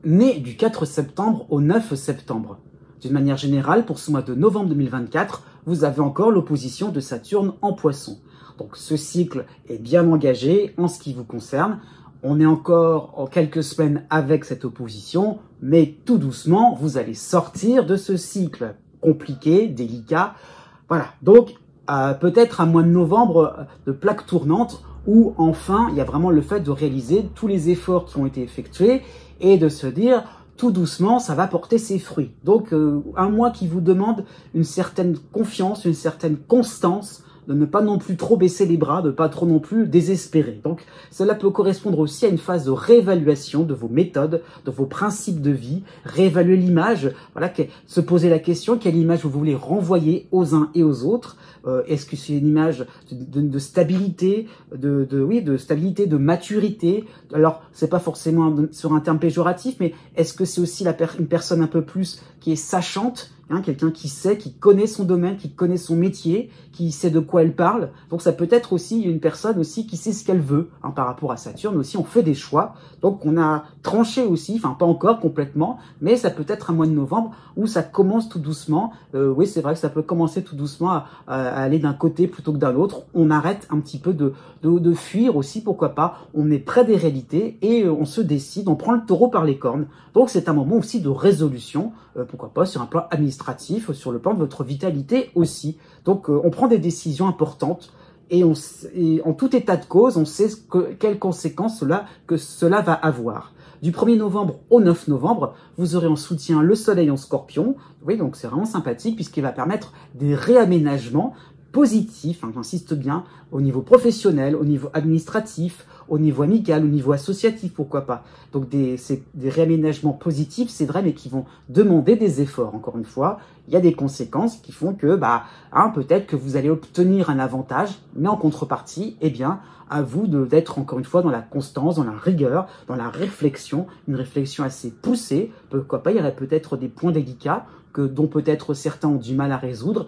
Speaker 1: Né du 4 septembre au 9 septembre. D'une manière générale, pour ce mois de novembre 2024, vous avez encore l'opposition de Saturne en Poisson. Donc ce cycle est bien engagé en ce qui vous concerne. On est encore en quelques semaines avec cette opposition, mais tout doucement, vous allez sortir de ce cycle compliqué, délicat. Voilà, donc peut-être un mois de novembre de plaque tournante où enfin, il y a vraiment le fait de réaliser tous les efforts qui ont été effectués et de se dire tout doucement, ça va porter ses fruits. Donc, un mois qui vous demande une certaine confiance, une certaine constance, de ne pas non plus trop baisser les bras, de ne pas trop non plus désespérer. Donc, cela peut correspondre aussi à une phase de réévaluation de vos méthodes, de vos principes de vie, réévaluer l'image, voilà, se poser la question, quelle image vous voulez renvoyer aux uns et aux autres. Est-ce que c'est une image de stabilité, de stabilité, de maturité? Alors, c'est pas forcément sur un terme péjoratif, mais est-ce que c'est aussi une personne un peu plus qui est sachante, hein, quelqu'un qui sait, qui connaît son domaine, qui connaît son métier, qui sait de quoi elle parle? Donc ça peut être aussi une personne aussi qui sait ce qu'elle veut, hein, par rapport à Saturne aussi, on fait des choix. Donc on a tranché aussi, enfin pas encore complètement, mais ça peut être un mois de novembre où ça commence tout doucement. Oui, c'est vrai que ça peut commencer tout doucement à aller d'un côté plutôt que d'un autre. On arrête un petit peu de fuir aussi, pourquoi pas. On est près des réalités et on se décide, on prend le taureau par les cornes. Donc c'est un moment aussi de résolution, pourquoi pas sur un plan administratif, sur le plan de votre vitalité aussi. Donc on prend des décisions importantes et en tout état de cause, on sait quelles conséquences cela va avoir. Du 1er novembre au 9 novembre, vous aurez en soutien le soleil en scorpion. Oui, donc c'est vraiment sympathique puisqu'il va permettre des réaménagements positifs, hein, j'insiste bien, au niveau professionnel, au niveau administratif, au niveau amical, au niveau associatif, pourquoi pas. Donc c'est des réaménagements positifs, c'est vrai, mais qui vont demander des efforts. Encore une fois, il y a des conséquences qui font que, peut-être que vous allez obtenir un avantage, mais en contrepartie, eh bien, à vous d'être encore une fois dans la constance, dans la rigueur, dans la réflexion, une réflexion assez poussée. Pourquoi pas, il y aurait peut-être des points délicats dont peut-être certains ont du mal à résoudre.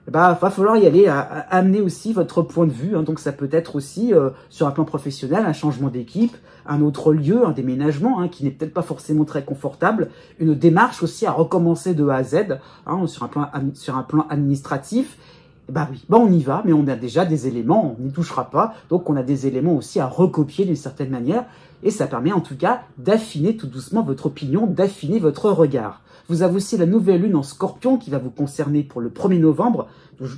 Speaker 1: Va falloir y aller, à amener aussi votre point de vue, hein. Donc ça peut être aussi sur un plan professionnel, un changement d'équipe, un autre lieu, un déménagement, hein, qui n'est peut-être pas forcément très confortable, une démarche aussi à recommencer de A à Z, hein, sur un plan administratif. On y va, mais on a déjà des éléments, on n'y touchera pas, donc on a des éléments aussi à recopier d'une certaine manière, et ça permet en tout cas d'affiner tout doucement votre opinion, d'affiner votre regard. Vous avez aussi la nouvelle lune en Scorpion qui va vous concerner pour le 1er novembre,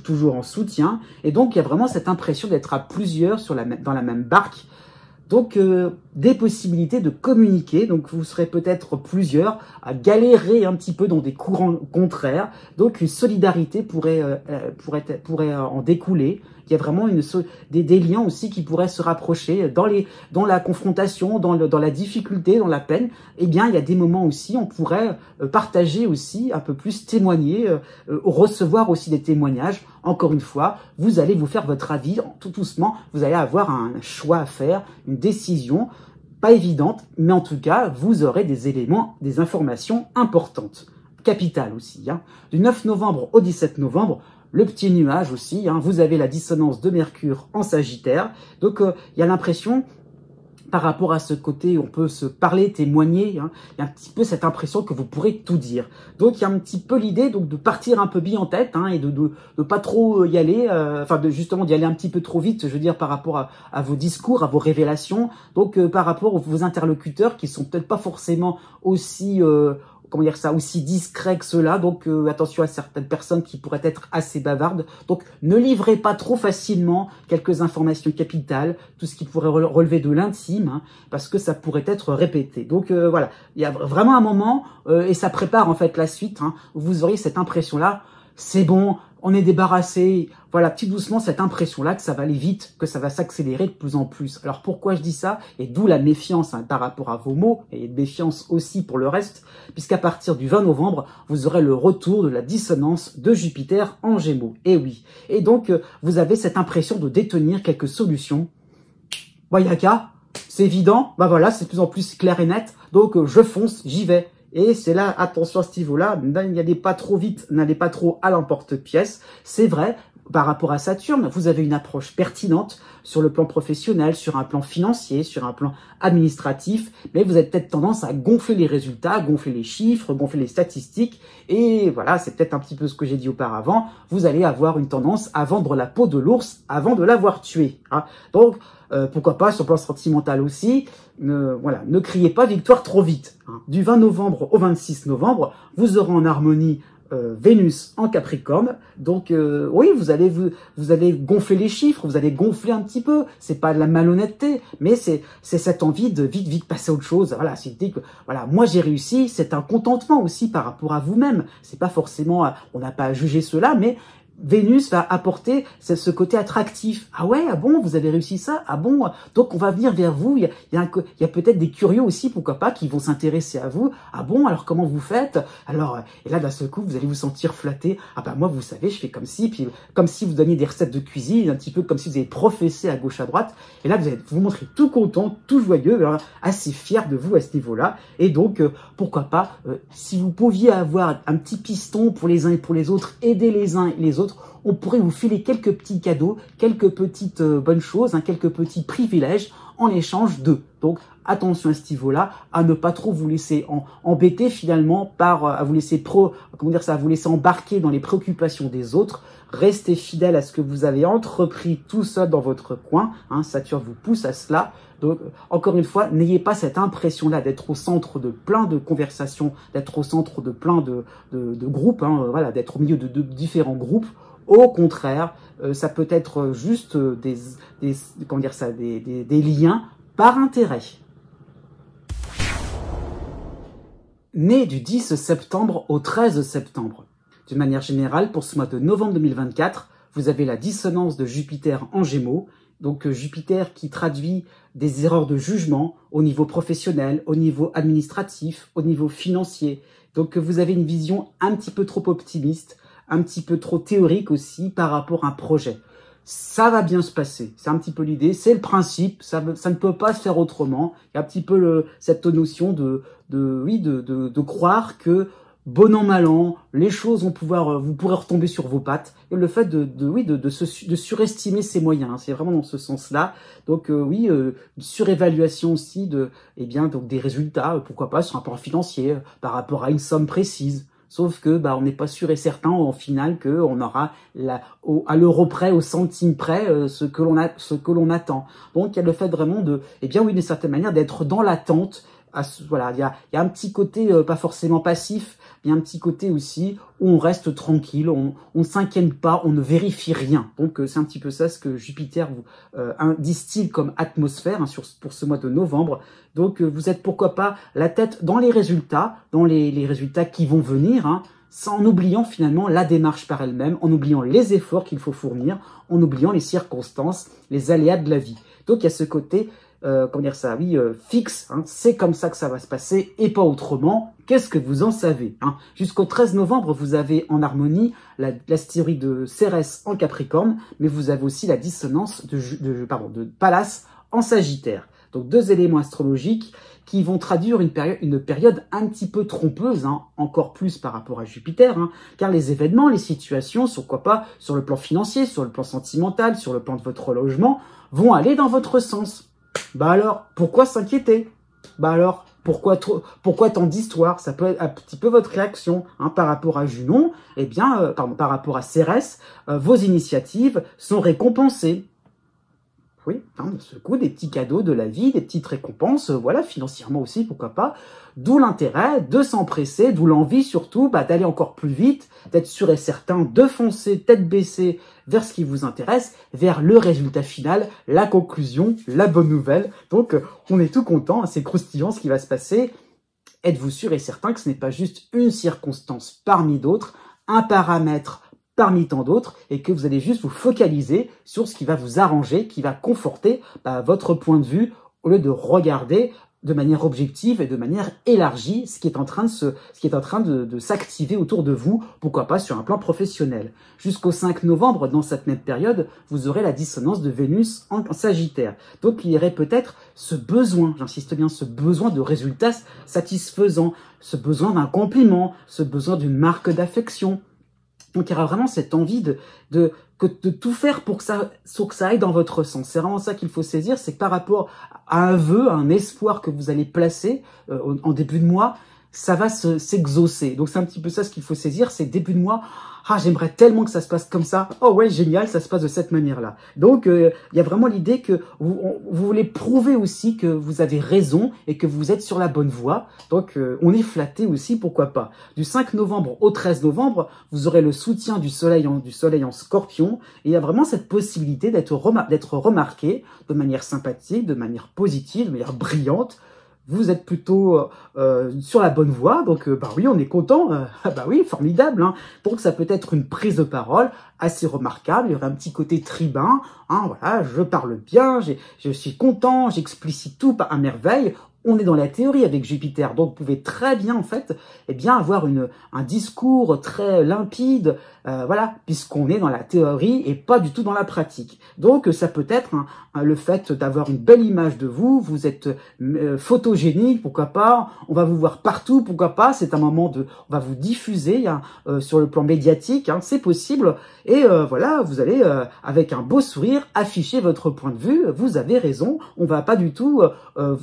Speaker 1: toujours en soutien. Et donc, il y a vraiment cette impression d'être à plusieurs dans la même barque. Donc, des possibilités de communiquer. Donc, vous serez peut-être plusieurs à galérer un petit peu dans des courants contraires. Donc, une solidarité pourrait en découler. Il y a vraiment des liens aussi qui pourraient se rapprocher dans la confrontation, dans la difficulté, dans la peine. Eh bien, il y a des moments aussi, on pourrait partager aussi un peu plus, témoigner, recevoir aussi des témoignages. Encore une fois, vous allez vous faire votre avis tout doucement. Vous allez avoir un choix à faire, une décision pas évidente, mais en tout cas, vous aurez des éléments, des informations importantes, capitales aussi. Du 9 novembre au 17 novembre, le petit nuage aussi, vous avez la dissonance de Mercure en Sagittaire. Donc, il y a l'impression, par rapport à ce côté, on peut se parler, témoigner, il y a un petit peu cette impression que vous pourrez tout dire. Donc, il y a un petit peu l'idée de partir un peu bille en tête et de pas trop y aller, justement d'y aller un petit peu trop vite, je veux dire, par rapport à vos discours, à vos révélations. Donc, par rapport à vos interlocuteurs qui sont peut-être pas forcément aussi aussi discret que cela. Donc attention à certaines personnes qui pourraient être assez bavardes. Donc ne livrez pas trop facilement quelques informations capitales, tout ce qui pourrait relever de l'intime, parce que ça pourrait être répété. Donc voilà, il y a vraiment un moment, et ça prépare en fait la suite, où vous aurez cette impression-là, c'est bon, on est débarrassé, voilà, petit doucement, cette impression-là que ça va aller vite, que ça va s'accélérer de plus en plus. Alors pourquoi je dis ça? Et d'où la méfiance par rapport à vos mots, et méfiance aussi pour le reste, puisqu'à partir du 20 novembre, vous aurez le retour de la dissonance de Jupiter en Gémeaux. Et oui, et donc vous avez cette impression de détenir quelques solutions. Yaka, c'est évident, voilà, c'est de plus en plus clair et net, donc je fonce, j'y vais. Et c'est là, attention à ce niveau-là, n'allez pas trop vite, n'allez pas trop à l'emporte-pièce. C'est vrai, par rapport à Saturne, vous avez une approche pertinente sur le plan professionnel, sur un plan financier, sur un plan administratif, mais vous avez peut-être tendance à gonfler les résultats, gonfler les chiffres, gonfler les statistiques, et voilà, c'est peut-être un petit peu ce que j'ai dit auparavant, vous allez avoir une tendance à vendre la peau de l'ours avant de l'avoir tué. Donc, pourquoi pas sur le plan sentimental aussi, ne criez pas victoire trop vite. Du 20 novembre au 26 novembre, vous aurez en harmonie Vénus en Capricorne, donc oui, vous allez gonfler les chiffres, vous allez gonfler un petit peu, c'est pas de la malhonnêteté, mais c'est cette envie de vite passer à autre chose. Voilà, c'est l'idée que moi j'ai réussi, c'est un contentement aussi par rapport à vous-même. C'est pas forcément, on n'a pas à juger cela, mais Vénus va apporter ce côté attractif. Ah ouais, ah bon, vous avez réussi ça? Ah bon, donc on va venir vers vous. Il y a peut-être des curieux aussi, pourquoi pas, qui vont s'intéresser à vous. Ah bon, alors comment vous faites? Alors, et là d'un seul coup, vous allez vous sentir flatté. Ah bah moi, vous savez, je fais comme si, puis comme si vous donniez des recettes de cuisine, un petit peu comme si vous avez professé à gauche à droite. Et là, vous allez vous montrer tout content, tout joyeux, assez fier de vous à ce niveau-là. Et donc, pourquoi pas, si vous pouviez avoir un petit piston pour les uns et pour les autres, aider les uns et les autres, on pourrait vous filer quelques petits cadeaux, quelques petites bonnes choses, quelques petits privilèges en échange d'eux. Donc attention à ce niveau-là, à ne pas trop vous laisser embêter finalement à vous laisser à vous laisser embarquer dans les préoccupations des autres. Restez fidèle à ce que vous avez entrepris tout seul dans votre coin. Saturne vous pousse à cela. Donc, encore une fois, n'ayez pas cette impression-là d'être au centre de plein de conversations, d'être au centre de plein de groupes, d'être au milieu de différents groupes. Au contraire, ça peut être juste des liens par intérêt. Né du 10 septembre au 13 septembre. D'une manière générale, pour ce mois de novembre 2024, vous avez la dissonance de Jupiter en Gémeaux. Donc Jupiter qui traduit des erreurs de jugement au niveau professionnel, au niveau administratif, au niveau financier. Donc vous avez une vision un petit peu trop optimiste, un petit peu trop théorique aussi par rapport à un projet. Ça va bien se passer, c'est un petit peu l'idée, c'est le principe, ça ne peut pas se faire autrement. Il y a un petit peu cette notion de croire que bon an, mal an, les choses vous pourrez retomber sur vos pattes. Et le fait de surestimer ses moyens, c'est vraiment dans ce sens-là. Donc surévaluation aussi donc des résultats, pourquoi pas sur un plan financier, par rapport à une somme précise. Sauf que on n'est pas sûr et certain en final que on aura à l'euro près, au centime près, ce que l'on attend. Donc il y a le fait vraiment d'une certaine manière d'être dans l'attente, voilà, il y a un petit côté pas forcément passif, il y a un petit côté aussi où on reste tranquille, on ne s'inquiète pas, on ne vérifie rien. Donc c'est un petit peu ça ce que Jupiter vous distille comme atmosphère, hein, pour ce mois de novembre. Donc vous êtes pourquoi pas la tête dans les résultats, les résultats qui vont venir, hein, en oubliant finalement la démarche par elle-même, en oubliant les efforts qu'il faut fournir, en oubliant les circonstances, les aléas de la vie. Donc il y a ce côté, comment dire ça, oui, fixe, hein, c'est comme ça que ça va se passer et pas autrement. Qu'est-ce que vous en savez, hein? Jusqu'au 13 novembre, vous avez en harmonie l'astéroïde de Cérès en Capricorne, mais vous avez aussi la dissonance de Pallas en Sagittaire. Donc deux éléments astrologiques qui vont traduire une période un petit peu trompeuse, hein, encore plus par rapport à Jupiter, hein, car les événements, les situations, pourquoi pas sur le plan financier, sur le plan sentimental, sur le plan de votre logement, vont aller dans votre sens. Bah alors, pourquoi s'inquiéter? Bah alors, pourquoi tant d'histoires? Ça peut être un petit peu votre réaction, hein, par rapport à Junon, eh bien, par rapport à Cérès, vos initiatives sont récompensées. Oui, hein, de ce coup, des petits cadeaux de la vie, des petites récompenses, voilà, financièrement aussi, pourquoi pas. D'où l'intérêt de s'empresser, d'où l'envie surtout d'aller encore plus vite, d'être sûr et certain, de foncer tête baissée vers ce qui vous intéresse, vers le résultat final, la conclusion, la bonne nouvelle. Donc, on est tout content, c'est croustillant ce qui va se passer. Êtes-vous sûr et certain que ce n'est pas juste une circonstance parmi d'autres, un paramètre parmi tant d'autres, et que vous allez juste vous focaliser sur ce qui va vous arranger, qui va conforter votre point de vue, au lieu de regarder de manière objective et de manière élargie ce qui est en train de s'activer autour de vous, pourquoi pas sur un plan professionnel. Jusqu'au 5 novembre, dans cette même période, vous aurez la dissonance de Vénus en Sagittaire. Donc il y aurait peut-être ce besoin, j'insiste bien, ce besoin de résultats satisfaisants, ce besoin d'un compliment, ce besoin d'une marque d'affection. Donc il y aura vraiment cette envie de tout faire pour que ça aille dans votre sens. C'est vraiment ça qu'il faut saisir, c'est que par rapport à un vœu, à un espoir que vous allez placer en début de mois, ça va s'exaucer. Donc c'est un petit peu ça ce qu'il faut saisir, c'est début de mois, ah j'aimerais tellement que ça se passe comme ça, oh ouais génial, ça se passe de cette manière-là. Donc il y a vraiment l'idée que vous voulez prouver aussi que vous avez raison et que vous êtes sur la bonne voie. Donc on est flatté aussi, pourquoi pas. Du 5 novembre au 13 novembre, vous aurez le soutien du soleil en Scorpion, et il y a vraiment cette possibilité d'être remarqué de manière sympathique, de manière positive, de manière brillante. Vous êtes plutôt sur la bonne voie, donc bah oui, on est content, bah oui, formidable, hein. Donc ça peut être une prise de parole assez remarquable, il y aurait un petit côté tribun, hein, voilà, je parle bien, je suis content, j'explicite tout à merveille. On est dans la théorie avec Jupiter, donc vous pouvez très bien en fait, eh bien avoir un discours très limpide, voilà, puisqu'on est dans la théorie et pas du tout dans la pratique. Donc ça peut être le fait d'avoir une belle image de vous, vous êtes photogénique, pourquoi pas, on va vous voir partout, pourquoi pas, c'est un moment on va vous diffuser, hein, sur le plan médiatique, hein, c'est possible, et voilà, vous allez avec un beau sourire afficher votre point de vue, vous avez raison, on va pas du tout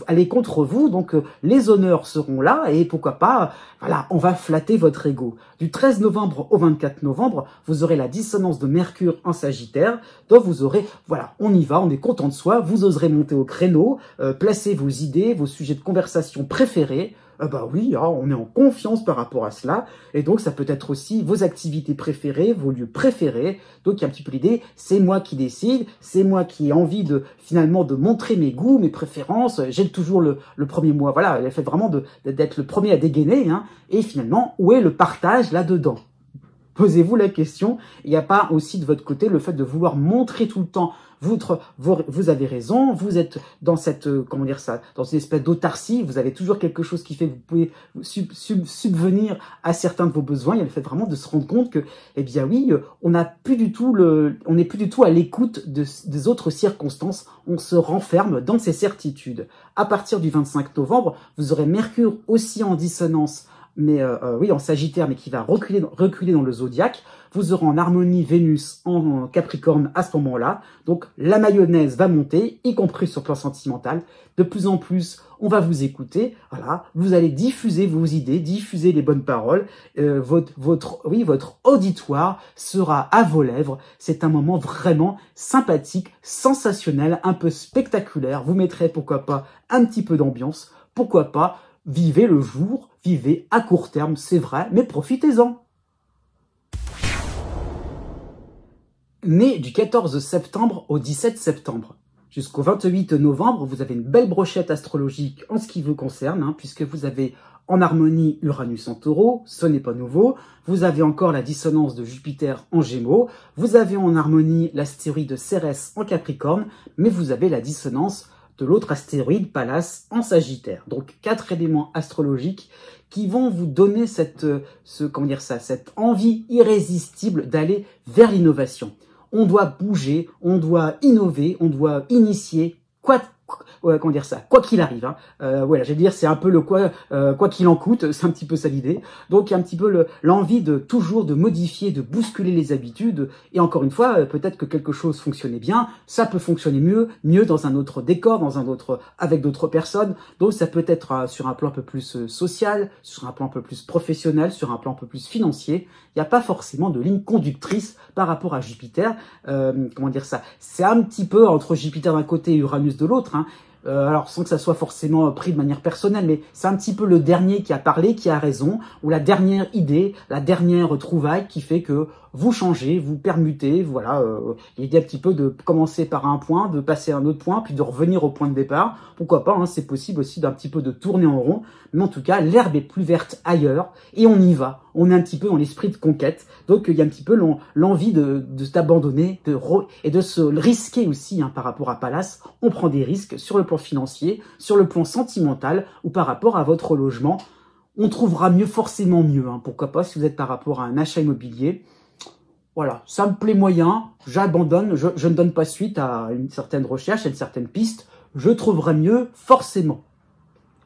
Speaker 1: aller contre vous, donc les honneurs seront là, et pourquoi pas, voilà, on va flatter votre ego. Du 13 novembre au 24 novembre, vous aurez la dissonance de Mercure en Sagittaire, donc vous aurez, voilà, on y va, on est content de soi, vous oserez monter au créneau, placer vos idées, vos sujets de conversation préférés. Bah oui, hein, on est en confiance par rapport à cela, et donc ça peut être aussi vos activités préférées, vos lieux préférés. Donc il y a un petit peu l'idée, c'est moi qui décide, c'est moi qui ai envie finalement de montrer mes goûts, mes préférences. J'ai toujours le premier mois, voilà, elle fait vraiment d'être le premier à dégainer, hein, et finalement, où est le partage là-dedans? Posez-vous la question. Il n'y a pas aussi de votre côté le fait de vouloir montrer tout le temps vous avez raison, vous êtes dans cette, comment dire ça, dans une espèce d'autarcie, vous avez toujours quelque chose qui fait que vous pouvez subvenir à certains de vos besoins. Il y a le fait vraiment de se rendre compte que, eh bien oui, on n'est plus du tout à l'écoute des autres circonstances, on se renferme dans ses certitudes. À partir du 25 novembre, vous aurez Mercure aussi en dissonance, mais oui, en Sagittaire, mais qui va reculer dans le zodiaque. Vous aurez en harmonie Vénus en Capricorne à ce moment-là. Donc la mayonnaise va monter, y compris sur le plan sentimental. De plus en plus, on va vous écouter. Voilà, vous allez diffuser vos idées, diffuser les bonnes paroles. Votre auditoire sera à vos lèvres. C'est un moment vraiment sympathique, sensationnel, un peu spectaculaire. Vous mettrez pourquoi pas un petit peu d'ambiance pourquoi pas, vivez le jour, vivez à court terme, c'est vrai, mais profitez-en. Né du 14 septembre au 17 septembre. Jusqu'au 28 novembre, vous avez une belle brochette astrologique en ce qui vous concerne, puisque vous avez en harmonie Uranus en Taureau, ce n'est pas nouveau. Vous avez encore la dissonance de Jupiter en Gémeaux. Vous avez en harmonie l'astéroïde Cérès en Capricorne, mais vous avez la dissonance de l'autre astéroïde Pallas en Sagittaire. Donc 4 éléments astrologiques qui vont vous donner cette envie irrésistible d'aller vers l'innovation. On doit bouger, on doit innover, on doit initier, quoi qu'il arrive. Voilà, je vais dire, c'est un peu le quoi qu'il en coûte, c'est un petit peu ça l'idée. Donc, il y a un petit peu l'envie de toujours de modifier, de bousculer les habitudes. Et encore une fois, peut-être que quelque chose fonctionnait bien, ça peut fonctionner mieux dans un autre décor, avec d'autres personnes. Donc, ça peut être sur un plan un peu plus social, sur un plan un peu plus professionnel, sur un plan un peu plus financier. Il n'y a pas forcément de ligne conductrice par rapport à Jupiter. C'est un petit peu entre Jupiter d'un côté et Uranus de l'autre. Alors sans que ça soit forcément pris de manière personnelle, mais c'est un petit peu le dernier qui a parlé, qui a raison, ou la dernière idée, la dernière trouvaille qui fait que vous changez, vous permutez, voilà. L'idée un petit peu de commencer par un point, de passer à un autre point, puis de revenir au point de départ. Pourquoi pas, c'est possible aussi d'un petit peu de tourner en rond, mais en tout cas, l'herbe est plus verte ailleurs, et on y va. On est un petit peu dans l'esprit de conquête, donc il y a un petit peu l'envie de s'abandonner et de se risquer aussi par rapport à Pallas. On prend des risques sur le plan financier, sur le plan sentimental, ou par rapport à votre logement. On trouvera forcément mieux, pourquoi pas, si vous êtes par rapport à un achat immobilier. Voilà, ça me plaît moyen, j'abandonne, je ne donne pas suite à une certaine recherche, à une certaine piste, je trouverai mieux forcément.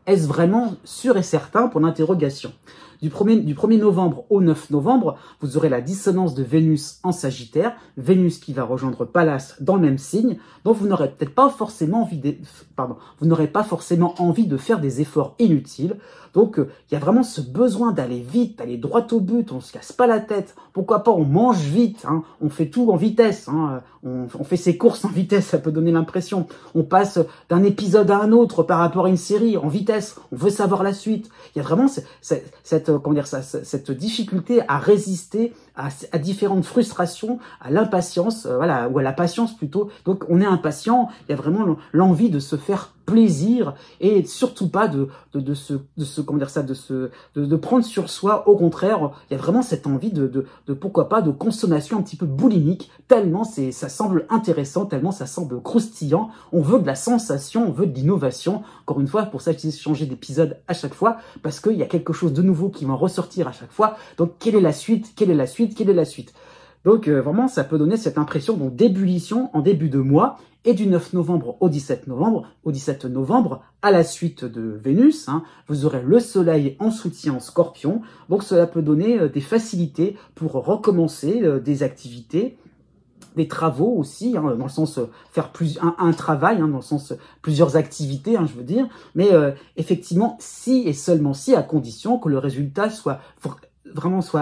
Speaker 1: Est-ce vraiment sûr et certain pour l'interrogation? Du 1er novembre au 9 novembre, vous aurez la dissonance de Vénus en Sagittaire, Vénus qui va rejoindre Pallas dans le même signe, donc vous n'aurez peut-être pas forcément envie de faire des efforts inutiles. Donc il y a vraiment ce besoin d'aller vite, d'aller droit au but, on se casse pas la tête. Pourquoi pas, on mange vite, on fait tout en vitesse, on fait ses courses en vitesse, ça peut donner l'impression. On passe d'un épisode à un autre par rapport à une série en vitesse, on veut savoir la suite. Il y a vraiment cette difficulté à résister à différentes frustrations, à l'impatience, ou à la patience plutôt. Donc on est impatient, il y a vraiment l'envie de se faire plaisir et surtout pas de prendre sur soi. Au contraire, il y a vraiment cette envie de pourquoi pas de consommation un petit peu boulimique, tellement ça semble intéressant, tellement ça semble croustillant. On veut de la sensation, on veut de l'innovation. Encore une fois, pour ça j'ai changé d'épisode à chaque fois, parce qu'il y a quelque chose de nouveau qui va ressortir à chaque fois. Donc quelle est la suite? Quelle est la suite? Quelle est la suite? Donc vraiment, ça peut donner cette impression d'ébullition en début de mois, et du 9 novembre au 17 novembre, à la suite de Vénus, vous aurez le soleil en soutien en Scorpion. Donc cela peut donner des facilités pour recommencer des activités, des travaux aussi, dans le sens faire un travail, dans le sens plusieurs activités, je veux dire. Mais effectivement, si et seulement si, à condition que le résultat soit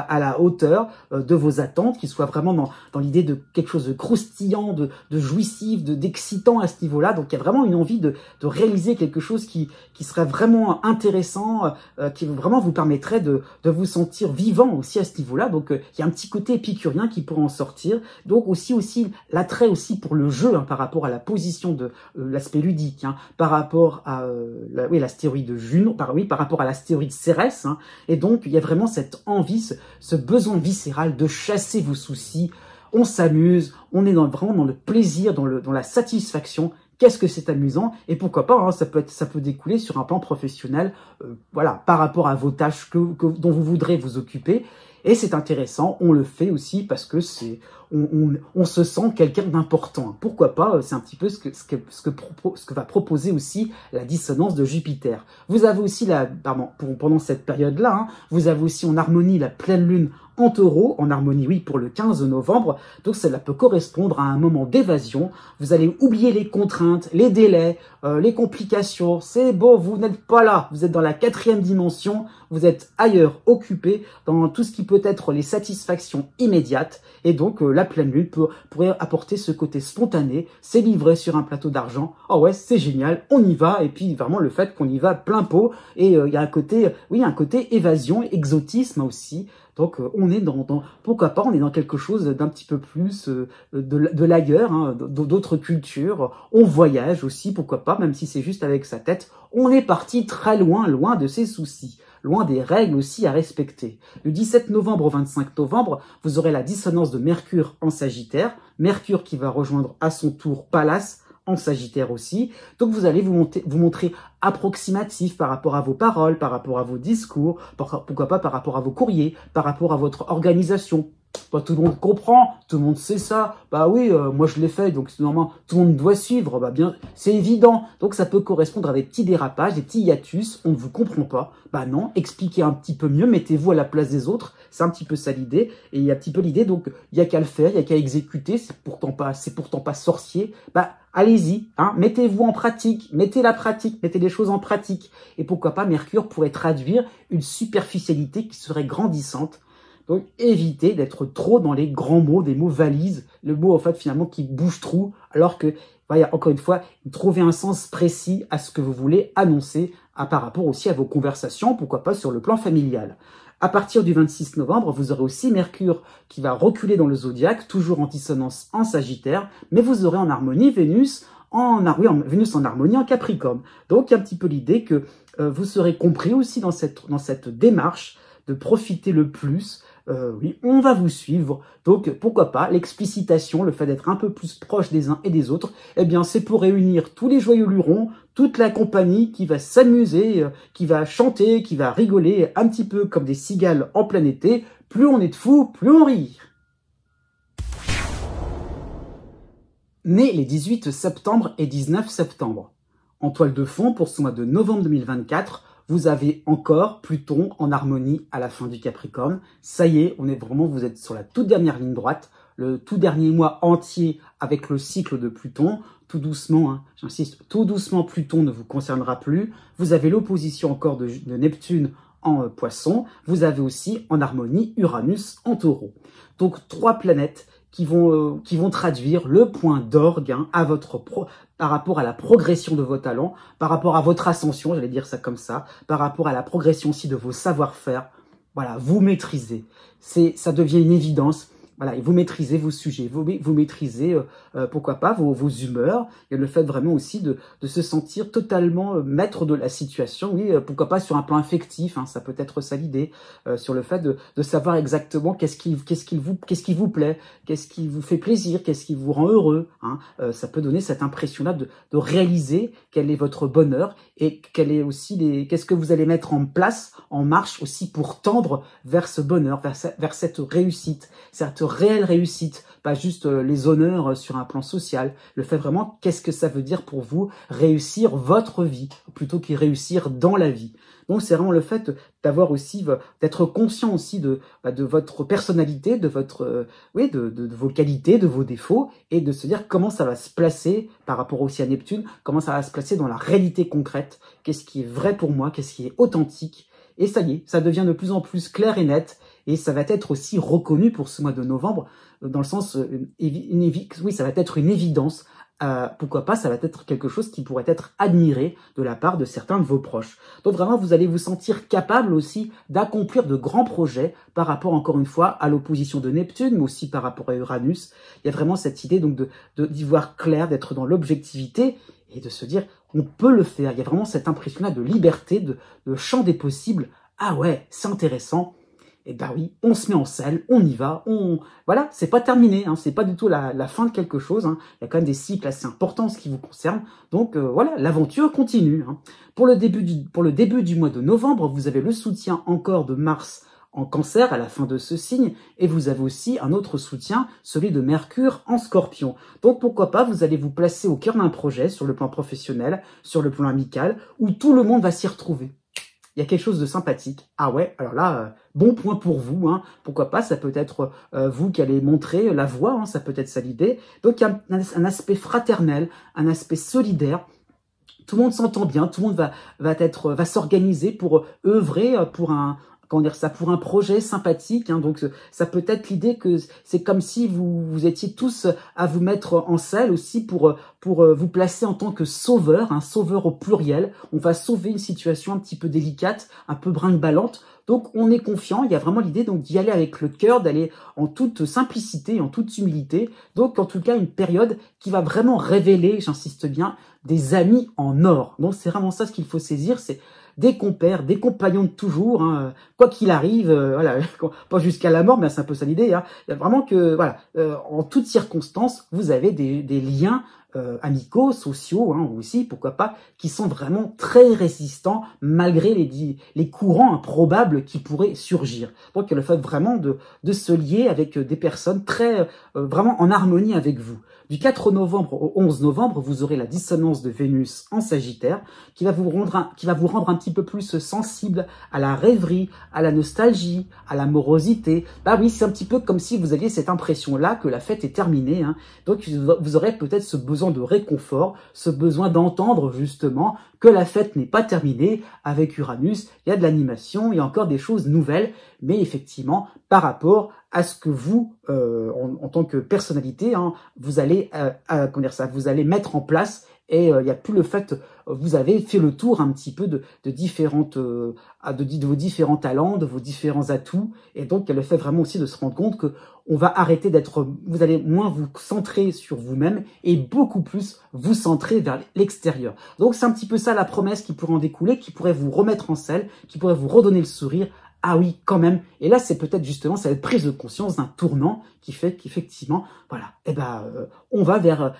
Speaker 1: à la hauteur de vos attentes, qu'il soit vraiment dans l'idée de quelque chose de croustillant, de jouissif, d'excitant à ce niveau-là. Donc il y a vraiment une envie de réaliser quelque chose qui serait vraiment intéressant, qui vraiment vous permettrait de vous sentir vivant aussi à ce niveau-là. Donc il y a un petit côté épicurien qui pourrait en sortir. Donc aussi l'attrait aussi pour le jeu, par rapport à la position de l'aspect ludique, par rapport à l'astéroïde Junon, par rapport à l'astéroïde Cérès, et donc il y a vraiment cette envie, ce besoin viscéral de chasser vos soucis. On s'amuse, on est vraiment dans le plaisir, dans la satisfaction. Qu'est-ce que c'est amusant, et pourquoi pas, ça peut découler sur un plan professionnel, par rapport à vos tâches dont vous voudrez vous occuper. Et c'est intéressant, on le fait aussi parce que on se sent quelqu'un d'important. Pourquoi pas, c'est un petit peu ce que va proposer aussi la dissonance de Jupiter. Vous avez aussi pendant cette période-là, vous avez aussi en harmonie la pleine lune en Taureau, en harmonie, oui, pour le 15 novembre. Donc cela peut correspondre à un moment d'évasion. Vous allez oublier les contraintes, les délais, les complications. C'est bon, vous n'êtes pas là. Vous êtes dans la 4e dimension. Vous êtes ailleurs, occupé dans tout ce qui peut être les satisfactions immédiates. Et donc la pleine lune pourrait apporter ce côté spontané, c'est livré sur un plateau d'argent. Oh ouais, c'est génial, on y va. Et puis vraiment le fait qu'on y va plein pot. Et il y a un côté, oui, un côté évasion, exotisme aussi. Donc on est pourquoi pas, on est dans quelque chose d'un petit peu plus de l'ailleurs, hein, d'autres cultures. On voyage aussi, pourquoi pas, même si c'est juste avec sa tête. On est parti très loin, loin de ses soucis, loin des règles aussi à respecter. Le 17 novembre au 25 novembre, vous aurez la dissonance de Mercure en Sagittaire, Mercure qui va rejoindre à son tour Pallas en Sagittaire aussi. Donc vous allez vous montrer approximatif par rapport à vos paroles, par rapport à vos discours, pourquoi pas par rapport à vos courriers, par rapport à votre organisation. Bah, tout le monde comprend, tout le monde sait ça. Bah oui, moi je l'ai fait, donc normalement tout le monde doit suivre. Bah bien, c'est évident. Donc ça peut correspondre à des petits dérapages, des petits hiatus. On ne vous comprend pas. Bah non, expliquez un petit peu mieux, mettez-vous à la place des autres. C'est un petit peu ça l'idée. Et il y a un petit peu l'idée, donc il y a qu'à le faire, il y a qu'à exécuter. C'est pourtant pas sorcier. Bah allez-y, hein, mettez-vous en pratique, mettez les choses en pratique. Et pourquoi pas, Mercure pourrait traduire une superficialité qui serait grandissante. Donc, évitez d'être trop dans les grands mots, des mots valises, le mot, en fait, finalement, qui bouge trop, alors que, voilà, encore une fois, trouvez un sens précis à ce que vous voulez annoncer, par rapport aussi à vos conversations, pourquoi pas sur le plan familial. À partir du 26 novembre, vous aurez aussi Mercure qui va reculer dans le zodiaque, toujours en dissonance en Sagittaire, mais vous aurez en harmonie Vénus en harmonie en Capricorne. Donc, il y a un petit peu l'idée que vous serez compris aussi dans cette démarche de profiter le plus. Oui, on va vous suivre. Donc, pourquoi pas, l'explicitation, le fait d'être un peu plus proche des uns et des autres, eh bien, c'est pour réunir tous les joyeux lurons, toute la compagnie qui va s'amuser, qui va chanter, qui va rigoler, un petit peu comme des cigales en plein été. Plus on est de fous, plus on rit. Né les 18 septembre et 19 septembre. En toile de fond, pour ce mois de novembre 2024, vous avez encore Pluton en harmonie à la fin du Capricorne. Ça y est, vous êtes sur la toute dernière ligne droite, le tout dernier mois entier avec le cycle de Pluton. Tout doucement, hein, j'insiste, tout doucement, Pluton ne vous concernera plus. Vous avez l'opposition encore de Neptune en Poisson. Vous avez aussi en harmonie Uranus en Taureau. Donc 3 planètes qui vont traduire le point d'orgue, hein, par rapport à la progression de vos talents, par rapport à votre ascension, j'allais dire ça comme ça, par rapport à la progression aussi de vos savoir-faire. Voilà, vous maîtrisez. Ça devient une évidence. Voilà, et vous maîtrisez vos sujets, vous maîtrisez, pourquoi pas, vos humeurs, et le fait vraiment aussi de se sentir totalement maître de la situation, oui, pourquoi pas sur un plan affectif, hein, ça peut être ça l'idée, sur le fait de savoir exactement qu'est-ce qui vous plaît, qu'est-ce qui vous fait plaisir, qu'est-ce qui vous rend heureux, hein, ça peut donner cette impression-là de réaliser quel est votre bonheur, et qu'est-ce que vous allez mettre en place, en marche aussi pour tendre vers ce bonheur, vers cette réussite, cette réelle réussite, pas juste les honneurs sur un plan social. Le fait vraiment, qu'est-ce que ça veut dire pour vous réussir votre vie, plutôt que réussir dans la vie. Donc c'est vraiment le fait d'avoir aussi, d'être conscient aussi de votre personnalité, de vos qualités, de vos défauts, et de se dire comment ça va se placer par rapport aussi à Neptune, comment ça va se placer dans la réalité concrète, qu'est-ce qui est vrai pour moi, qu'est-ce qui est authentique. Et ça y est, ça devient de plus en plus clair et net, et ça va être aussi reconnu pour ce mois de novembre, dans le sens, oui, ça va être une évidence. Pourquoi pas, ça va être quelque chose qui pourrait être admiré de la part de certains de vos proches. Donc vraiment, vous allez vous sentir capable aussi d'accomplir de grands projets par rapport, encore une fois, à l'opposition de Neptune, mais aussi par rapport à Uranus. Il y a vraiment cette idée donc d'y voir clair, d'être dans l'objectivité et de se dire, on peut le faire. Il y a vraiment cette impression-là de liberté, de champ des possibles. Ah ouais, c'est intéressant. Et ben oui, on se met en selle, on y va, voilà, c'est pas terminé, hein, c'est pas du tout la fin de quelque chose, hein. Il y a quand même des cycles assez importants en ce qui vous concerne, donc voilà, l'aventure continue, hein. Pour le début du mois de novembre, vous avez le soutien encore de Mars en Cancer à la fin de ce signe, et vous avez aussi un autre soutien, celui de Mercure en Scorpion. Donc pourquoi pas, vous allez vous placer au cœur d'un projet sur le plan professionnel, sur le plan amical, où tout le monde va s'y retrouver. Il y a quelque chose de sympathique. Ah ouais, alors là, bon point pour vous, hein. Pourquoi pas, ça peut être vous qui allez montrer la voie, hein, ça peut être ça l'idée. Donc il y a un aspect fraternel, un aspect solidaire. Tout le monde s'entend bien, tout le monde va s'organiser pour œuvrer pour comment dire ça, pour un projet sympathique. Hein, donc ça peut être l'idée que c'est comme si vous étiez tous à vous mettre en selle aussi pour vous placer en tant que sauveur, un sauveur au pluriel. On va sauver une situation un petit peu délicate, un peu brinque-ballante. Donc on est confiant, il y a vraiment l'idée donc d'y aller avec le cœur, d'aller en toute simplicité, en toute humilité. Donc en tout cas une période qui va vraiment révéler, j'insiste bien, des amis en or. Donc c'est vraiment ça ce qu'il faut saisir, c'est des compères, des compagnons de toujours, hein, quoi qu'il arrive, voilà, pas jusqu'à la mort, mais c'est un peu ça l'idée. Hein. Il y a vraiment que, voilà, en toutes circonstances, vous avez des liens amicaux, sociaux, hein, aussi, pourquoi pas, qui sont vraiment très résistants malgré les courants improbables qui pourraient surgir. Donc, il y a le fait vraiment de se lier avec des personnes très, vraiment en harmonie avec vous. Du 4 novembre au 11 novembre, vous aurez la dissonance de Vénus en Sagittaire qui va vous rendre un petit peu plus sensible à la rêverie, à la nostalgie, à la morosité. Bah oui, c'est un petit peu comme si vous aviez cette impression-là que la fête est terminée. Hein. Donc vous aurez peut-être ce besoin de réconfort, ce besoin d'entendre justement que la fête n'est pas terminée. Avec Uranus, il y a de l'animation, il y a encore des choses nouvelles, mais effectivement, par rapport à ce que vous, en tant que personnalité, hein, vous allez, comment dire ça, vous allez mettre en place. Et il n'y a plus le fait, vous avez fait le tour un petit peu de vos différents talents, de vos différents atouts, et donc il y a le fait vraiment aussi de se rendre compte que on va arrêter vous allez moins vous centrer sur vous-même et beaucoup plus vous centrer vers l'extérieur. Donc c'est un petit peu ça la promesse qui pourrait en découler, qui pourrait vous remettre en selle, qui pourrait vous redonner le sourire. Ah oui, quand même. Et là, c'est peut-être justement cette prise de conscience d'un tournant qui fait qu'effectivement, voilà, on va vers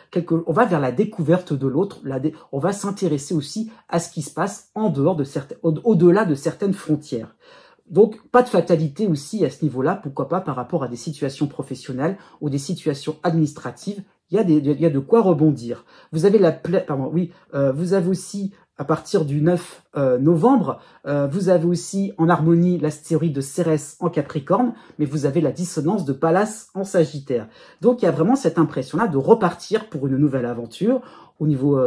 Speaker 1: la découverte de l'autre. On va s'intéresser aussi à ce qui se passe en dehors au-delà de certaines frontières. Donc, pas de fatalité aussi à ce niveau-là. Pourquoi pas par rapport à des situations professionnelles ou des situations administratives. Il y a de quoi rebondir. Vous avez vous avez aussi à partir du 9 novembre, vous avez aussi en harmonie l'astéroïde de Cérès en Capricorne, mais vous avez la dissonance de Pallas en Sagittaire. Donc il y a vraiment cette impression-là de repartir pour une nouvelle aventure, au niveau,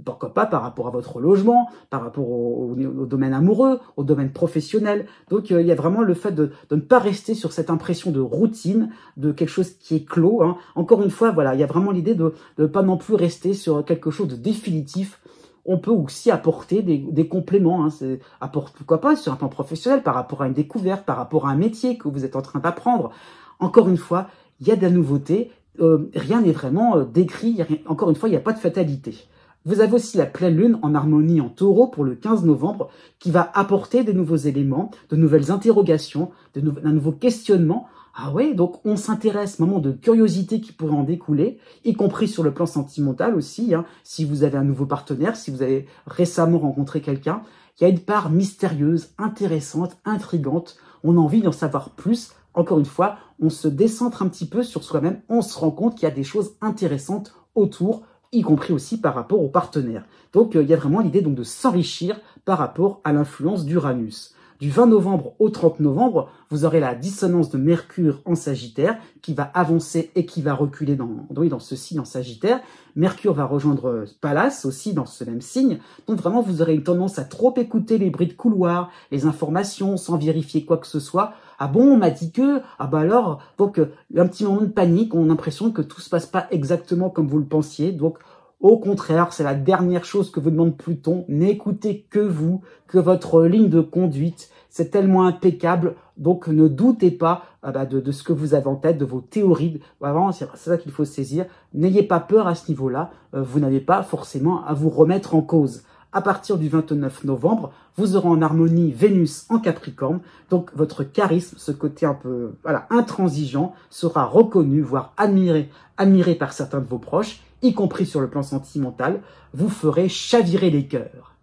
Speaker 1: pourquoi pas, par rapport à votre logement, par rapport au domaine amoureux, au domaine professionnel. Donc il y a vraiment le fait de ne pas rester sur cette impression de routine, de quelque chose qui est clos. Hein. Encore une fois, voilà, il y a vraiment l'idée de ne pas non plus rester sur quelque chose de définitif. On peut aussi apporter des compléments, hein, pourquoi pas sur un plan professionnel, par rapport à une découverte, par rapport à un métier que vous êtes en train d'apprendre. Encore une fois, il y a de la nouveauté, rien n'est vraiment décrit, encore une fois, il n'y a pas de fatalité. Vous avez aussi la pleine lune en harmonie en Taureau pour le 15 novembre qui va apporter des nouveaux éléments, de nouvelles interrogations, d'un nouveau questionnement. Ah ouais, donc on s'intéresse, moment de curiosité qui pourrait en découler, y compris sur le plan sentimental aussi, hein, si vous avez un nouveau partenaire, si vous avez récemment rencontré quelqu'un, il y a une part mystérieuse, intéressante, intrigante, on a envie d'en savoir plus. Encore une fois, on se décentre un petit peu sur soi-même, on se rend compte qu'il y a des choses intéressantes autour, y compris aussi par rapport au partenaire. Donc il y a vraiment l'idée donc de s'enrichir par rapport à l'influence d'Uranus. Du 20 novembre au 30 novembre, vous aurez la dissonance de Mercure en Sagittaire qui va avancer et qui va reculer dans ce signe en Sagittaire. Mercure va rejoindre Pallas aussi dans ce même signe. Donc vraiment, vous aurez une tendance à trop écouter les bruits de couloir, les informations sans vérifier quoi que ce soit. Ah bon, on m'a dit que... Ah bah alors... Donc, un petit moment de panique, on a l'impression que tout se passe pas exactement comme vous le pensiez. Donc, au contraire, c'est la dernière chose que vous demande Pluton. N'écoutez que vous, que votre ligne de conduite. C'est tellement impeccable. Donc, ne doutez pas de ce que vous avez en tête, de vos théories. Vraiment, c'est ça qu'il faut saisir. N'ayez pas peur à ce niveau-là. Vous n'avez pas forcément à vous remettre en cause. À partir du 29 novembre, vous aurez en harmonie Vénus en Capricorne. Donc, votre charisme, ce côté un peu intransigeant, sera reconnu, voire admiré par certains de vos proches, y compris sur le plan sentimental. Vous ferez chavirer les cœurs.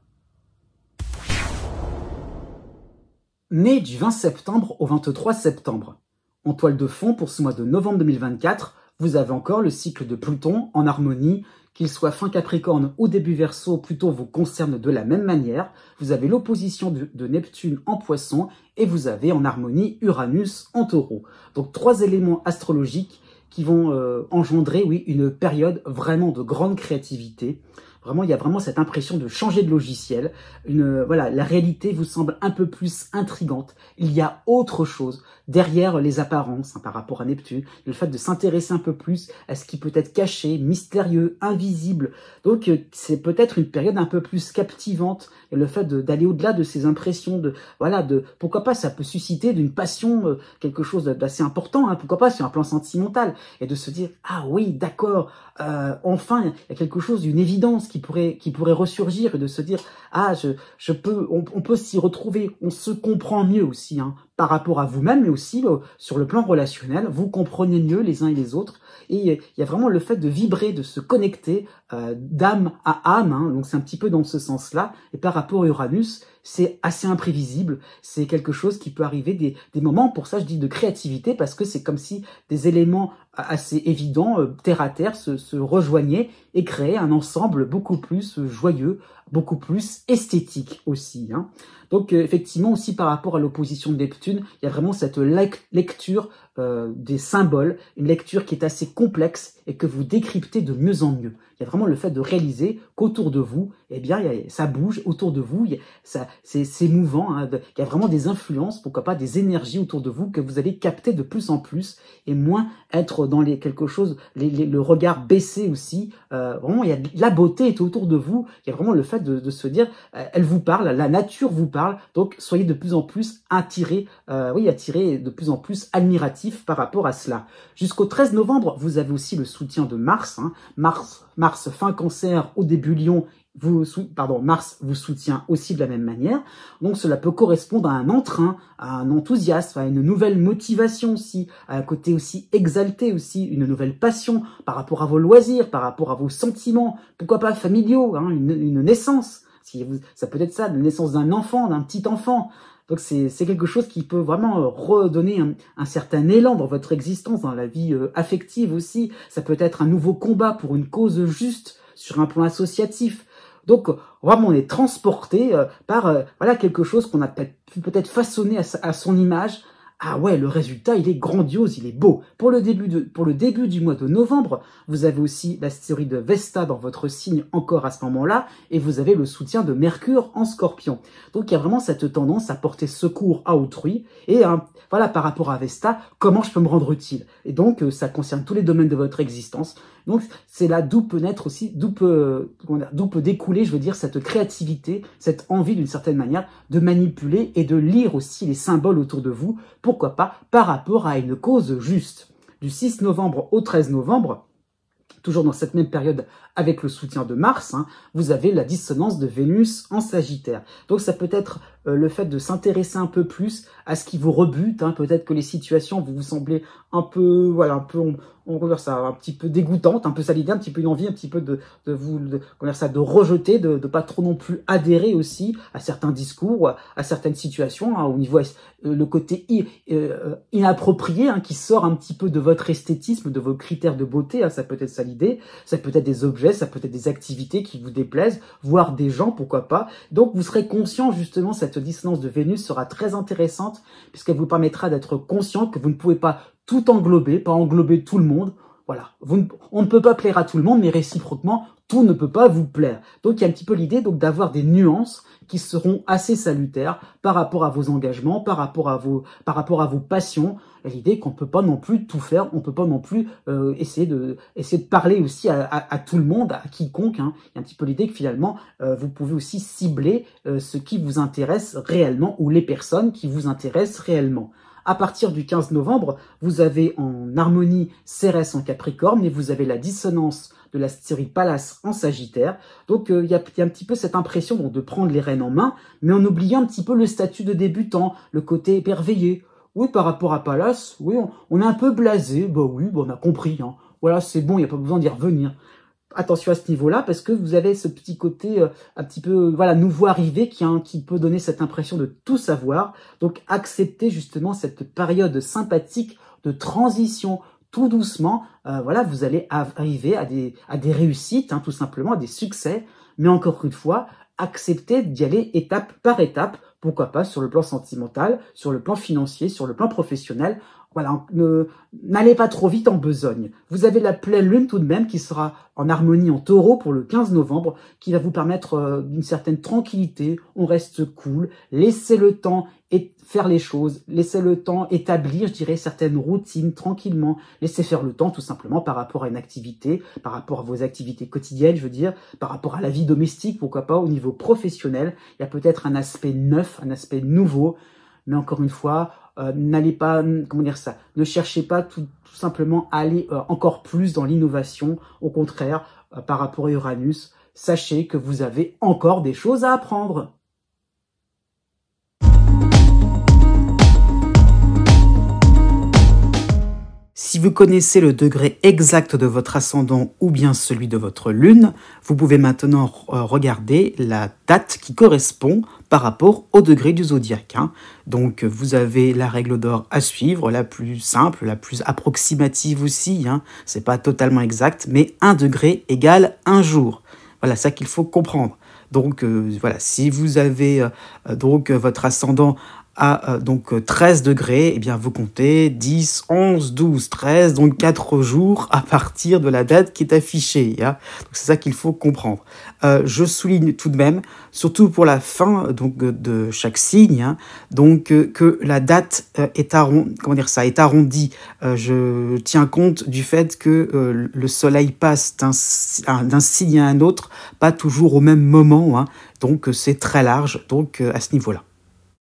Speaker 1: Né du 20 septembre au 23 septembre. En toile de fond pour ce mois de novembre 2024, vous avez encore le cycle de Pluton en harmonie, qu'il soit fin Capricorne ou début Verseau, Pluton vous concerne de la même manière. Vous avez l'opposition de Neptune en Poisson et vous avez en harmonie Uranus en Taureau. Donc 3 éléments astrologiques qui vont engendrer, oui, une période vraiment de grande créativité, Vraiment, il y a vraiment cette impression de changer de logiciel. Voilà, la réalité vous semble un peu plus intrigante. Il y a autre chose derrière les apparences par rapport à Neptune. Le fait de s'intéresser un peu plus à ce qui peut être caché, mystérieux, invisible. Donc, c'est peut-être une période un peu plus captivante. Et le fait d'aller au-delà de ces impressions, pourquoi pas, ça peut susciter d'une passion, quelque chose d'assez important, pourquoi pas sur un plan sentimental. Et de se dire, ah oui, d'accord, enfin, il y a quelque chose, une évidence qui pourrait ressurgir et de se dire, ah, on peut s'y retrouver, on se comprend mieux aussi, par rapport à vous-même, mais aussi sur le plan relationnel, vous comprenez mieux les uns et les autres. Et il y a vraiment le fait de vibrer, de se connecter d'âme à âme, donc c'est un petit peu dans ce sens-là. Et par rapport à Uranus, c'est assez imprévisible, c'est quelque chose qui peut arriver des moments, pour ça je dis de créativité, parce que c'est comme si des éléments assez évidents, terre à terre, se rejoignaient et créaient un ensemble beaucoup plus joyeux, beaucoup plus esthétique aussi. Donc effectivement aussi par rapport à l'opposition de Neptune, il y a vraiment cette lecture des symboles, une lecture qui est assez complexe et que vous décryptez de mieux en mieux. Il y a vraiment le fait de réaliser qu'autour de vous, eh bien, ça bouge autour de vous, c'est mouvant, il y a vraiment des influences, pourquoi pas des énergies autour de vous que vous allez capter de plus en plus et moins être dans le regard baissé aussi. Vraiment, il y a la beauté est autour de vous, il y a vraiment le fait de se dire, elle vous parle, la nature vous parle, donc soyez de plus en plus attirés de plus en plus admiratifs par rapport à cela. Jusqu'au 13 novembre, vous avez aussi le soutien de Mars, Mars fin Cancer, au début Lion, Mars vous soutient aussi de la même manière. Donc cela peut correspondre à un entrain, à un enthousiasme, à une nouvelle motivation aussi, à un côté aussi exalté aussi, une nouvelle passion par rapport à vos loisirs, par rapport à vos sentiments, pourquoi pas familiaux, une naissance. Ça peut être ça, la naissance d'un enfant, d'un petit enfant. Donc c'est quelque chose qui peut vraiment redonner un certain élan dans votre existence, dans la vie affective aussi. Ça peut être un nouveau combat pour une cause juste sur un plan associatif. Donc vraiment on est transporté par quelque chose qu'on a peut-être façonné à son image. Ah ouais, le résultat, il est grandiose, il est beau. Pour le début du mois de novembre, vous avez aussi l'astéroïde Vesta dans votre signe encore à ce moment-là, et vous avez le soutien de Mercure en Scorpion. Donc il y a vraiment cette tendance à porter secours à autrui, et par rapport à Vesta, comment je peux me rendre utile. Et donc ça concerne tous les domaines de votre existence. Donc c'est là d'où peut découler, je veux dire, cette créativité, cette envie d'une certaine manière de manipuler et de lire aussi les symboles autour de vous, pourquoi pas par rapport à une cause juste. Du 6 novembre au 13 novembre, toujours dans cette même période avec le soutien de Mars, vous avez la dissonance de Vénus en Sagittaire. Donc ça peut être le fait de s'intéresser un peu plus à ce qui vous rebute, peut-être que les situations vous semblez un peu, on va dire ça, un petit peu dégoûtantes, un peu ça l'idée, un petit peu une envie, un petit peu de rejeter, de pas trop non plus adhérer aussi à certains discours, à certaines situations, au niveau le côté inapproprié qui sort un petit peu de votre esthétisme, de vos critères de beauté, ça peut être ça l'idée, ça peut être des objets, ça peut être des activités qui vous déplaisent, voire des gens, pourquoi pas. Donc vous serez conscient justement, cette dissonance de Vénus sera très intéressante puisqu'elle vous permettra d'être conscient que vous ne pouvez pas tout englober, pas englober tout le monde. Voilà, on ne peut pas plaire à tout le monde, mais réciproquement, tout ne peut pas vous plaire. Donc il y a un petit peu l'idée d'avoir des nuances qui seront assez salutaires par rapport à vos engagements, par rapport à vos passions. Et l'idée qu'on ne peut pas non plus tout faire, on ne peut pas non plus essayer de parler aussi à tout le monde, à quiconque. Il y a un petit peu l'idée que finalement, vous pouvez aussi cibler ce qui vous intéresse réellement ou les personnes qui vous intéressent réellement. À partir du 15 novembre, vous avez en harmonie Cérès en Capricorne et vous avez la dissonance de l'astéroïde Pallas en Sagittaire. Donc il y a un petit peu cette impression de prendre les rênes en main, mais en oubliant un petit peu le statut de débutant, le côté émerveillé. Oui, par rapport à Pallas, oui, on est un peu blasé, on a compris. Voilà, c'est bon, il n'y a pas besoin d'y revenir. Attention à ce niveau-là, parce que vous avez ce petit côté un petit peu nouveau arrivé qui peut donner cette impression de tout savoir. Donc acceptez justement cette période sympathique de transition tout doucement. Vous allez arriver à des réussites, tout simplement, à des succès. Mais encore une fois, acceptez d'y aller étape par étape. Pourquoi pas sur le plan sentimental, sur le plan financier, sur le plan professionnel, voilà, n'allez pas trop vite en besogne. Vous avez la pleine lune tout de même qui sera en harmonie en taureau pour le 15 novembre, qui va vous permettre d'une certaine tranquillité, on reste cool, laissez le temps et faire les choses, laissez le temps établir, je dirais, certaines routines tranquillement, laissez faire le temps tout simplement par rapport à une activité, par rapport à vos activités quotidiennes, je veux dire, par rapport à la vie domestique, pourquoi pas, au niveau professionnel, il y a peut-être un aspect neuf, un aspect nouveau, mais encore une fois, n'allez pas, comment dire ça, ne cherchez pas tout simplement à aller encore plus dans l'innovation. Au contraire, par rapport à Uranus, sachez que vous avez encore des choses à apprendre. Si vous connaissez le degré exact de votre ascendant ou bien celui de votre lune, vous pouvez maintenant regarder la date qui correspond par rapport au degré du zodiaque. Donc vous avez la règle d'or à suivre, la plus simple, la plus approximative aussi. C'est pas totalement exact, mais 1 degré égale 1 jour. Voilà, ça qu'il faut comprendre. Donc voilà, si vous avez votre ascendant à donc 13 degrés, eh bien vous comptez 10, 11, 12, 13, donc 4 jours à partir de la date qui est affichée. Donc c'est ça qu'il faut comprendre. Je souligne tout de même, surtout pour la fin donc de chaque signe, que la date est arrondie. Je tiens compte du fait que le soleil passe d'un signe à un autre, pas toujours au même moment. Donc c'est très large donc à ce niveau-là.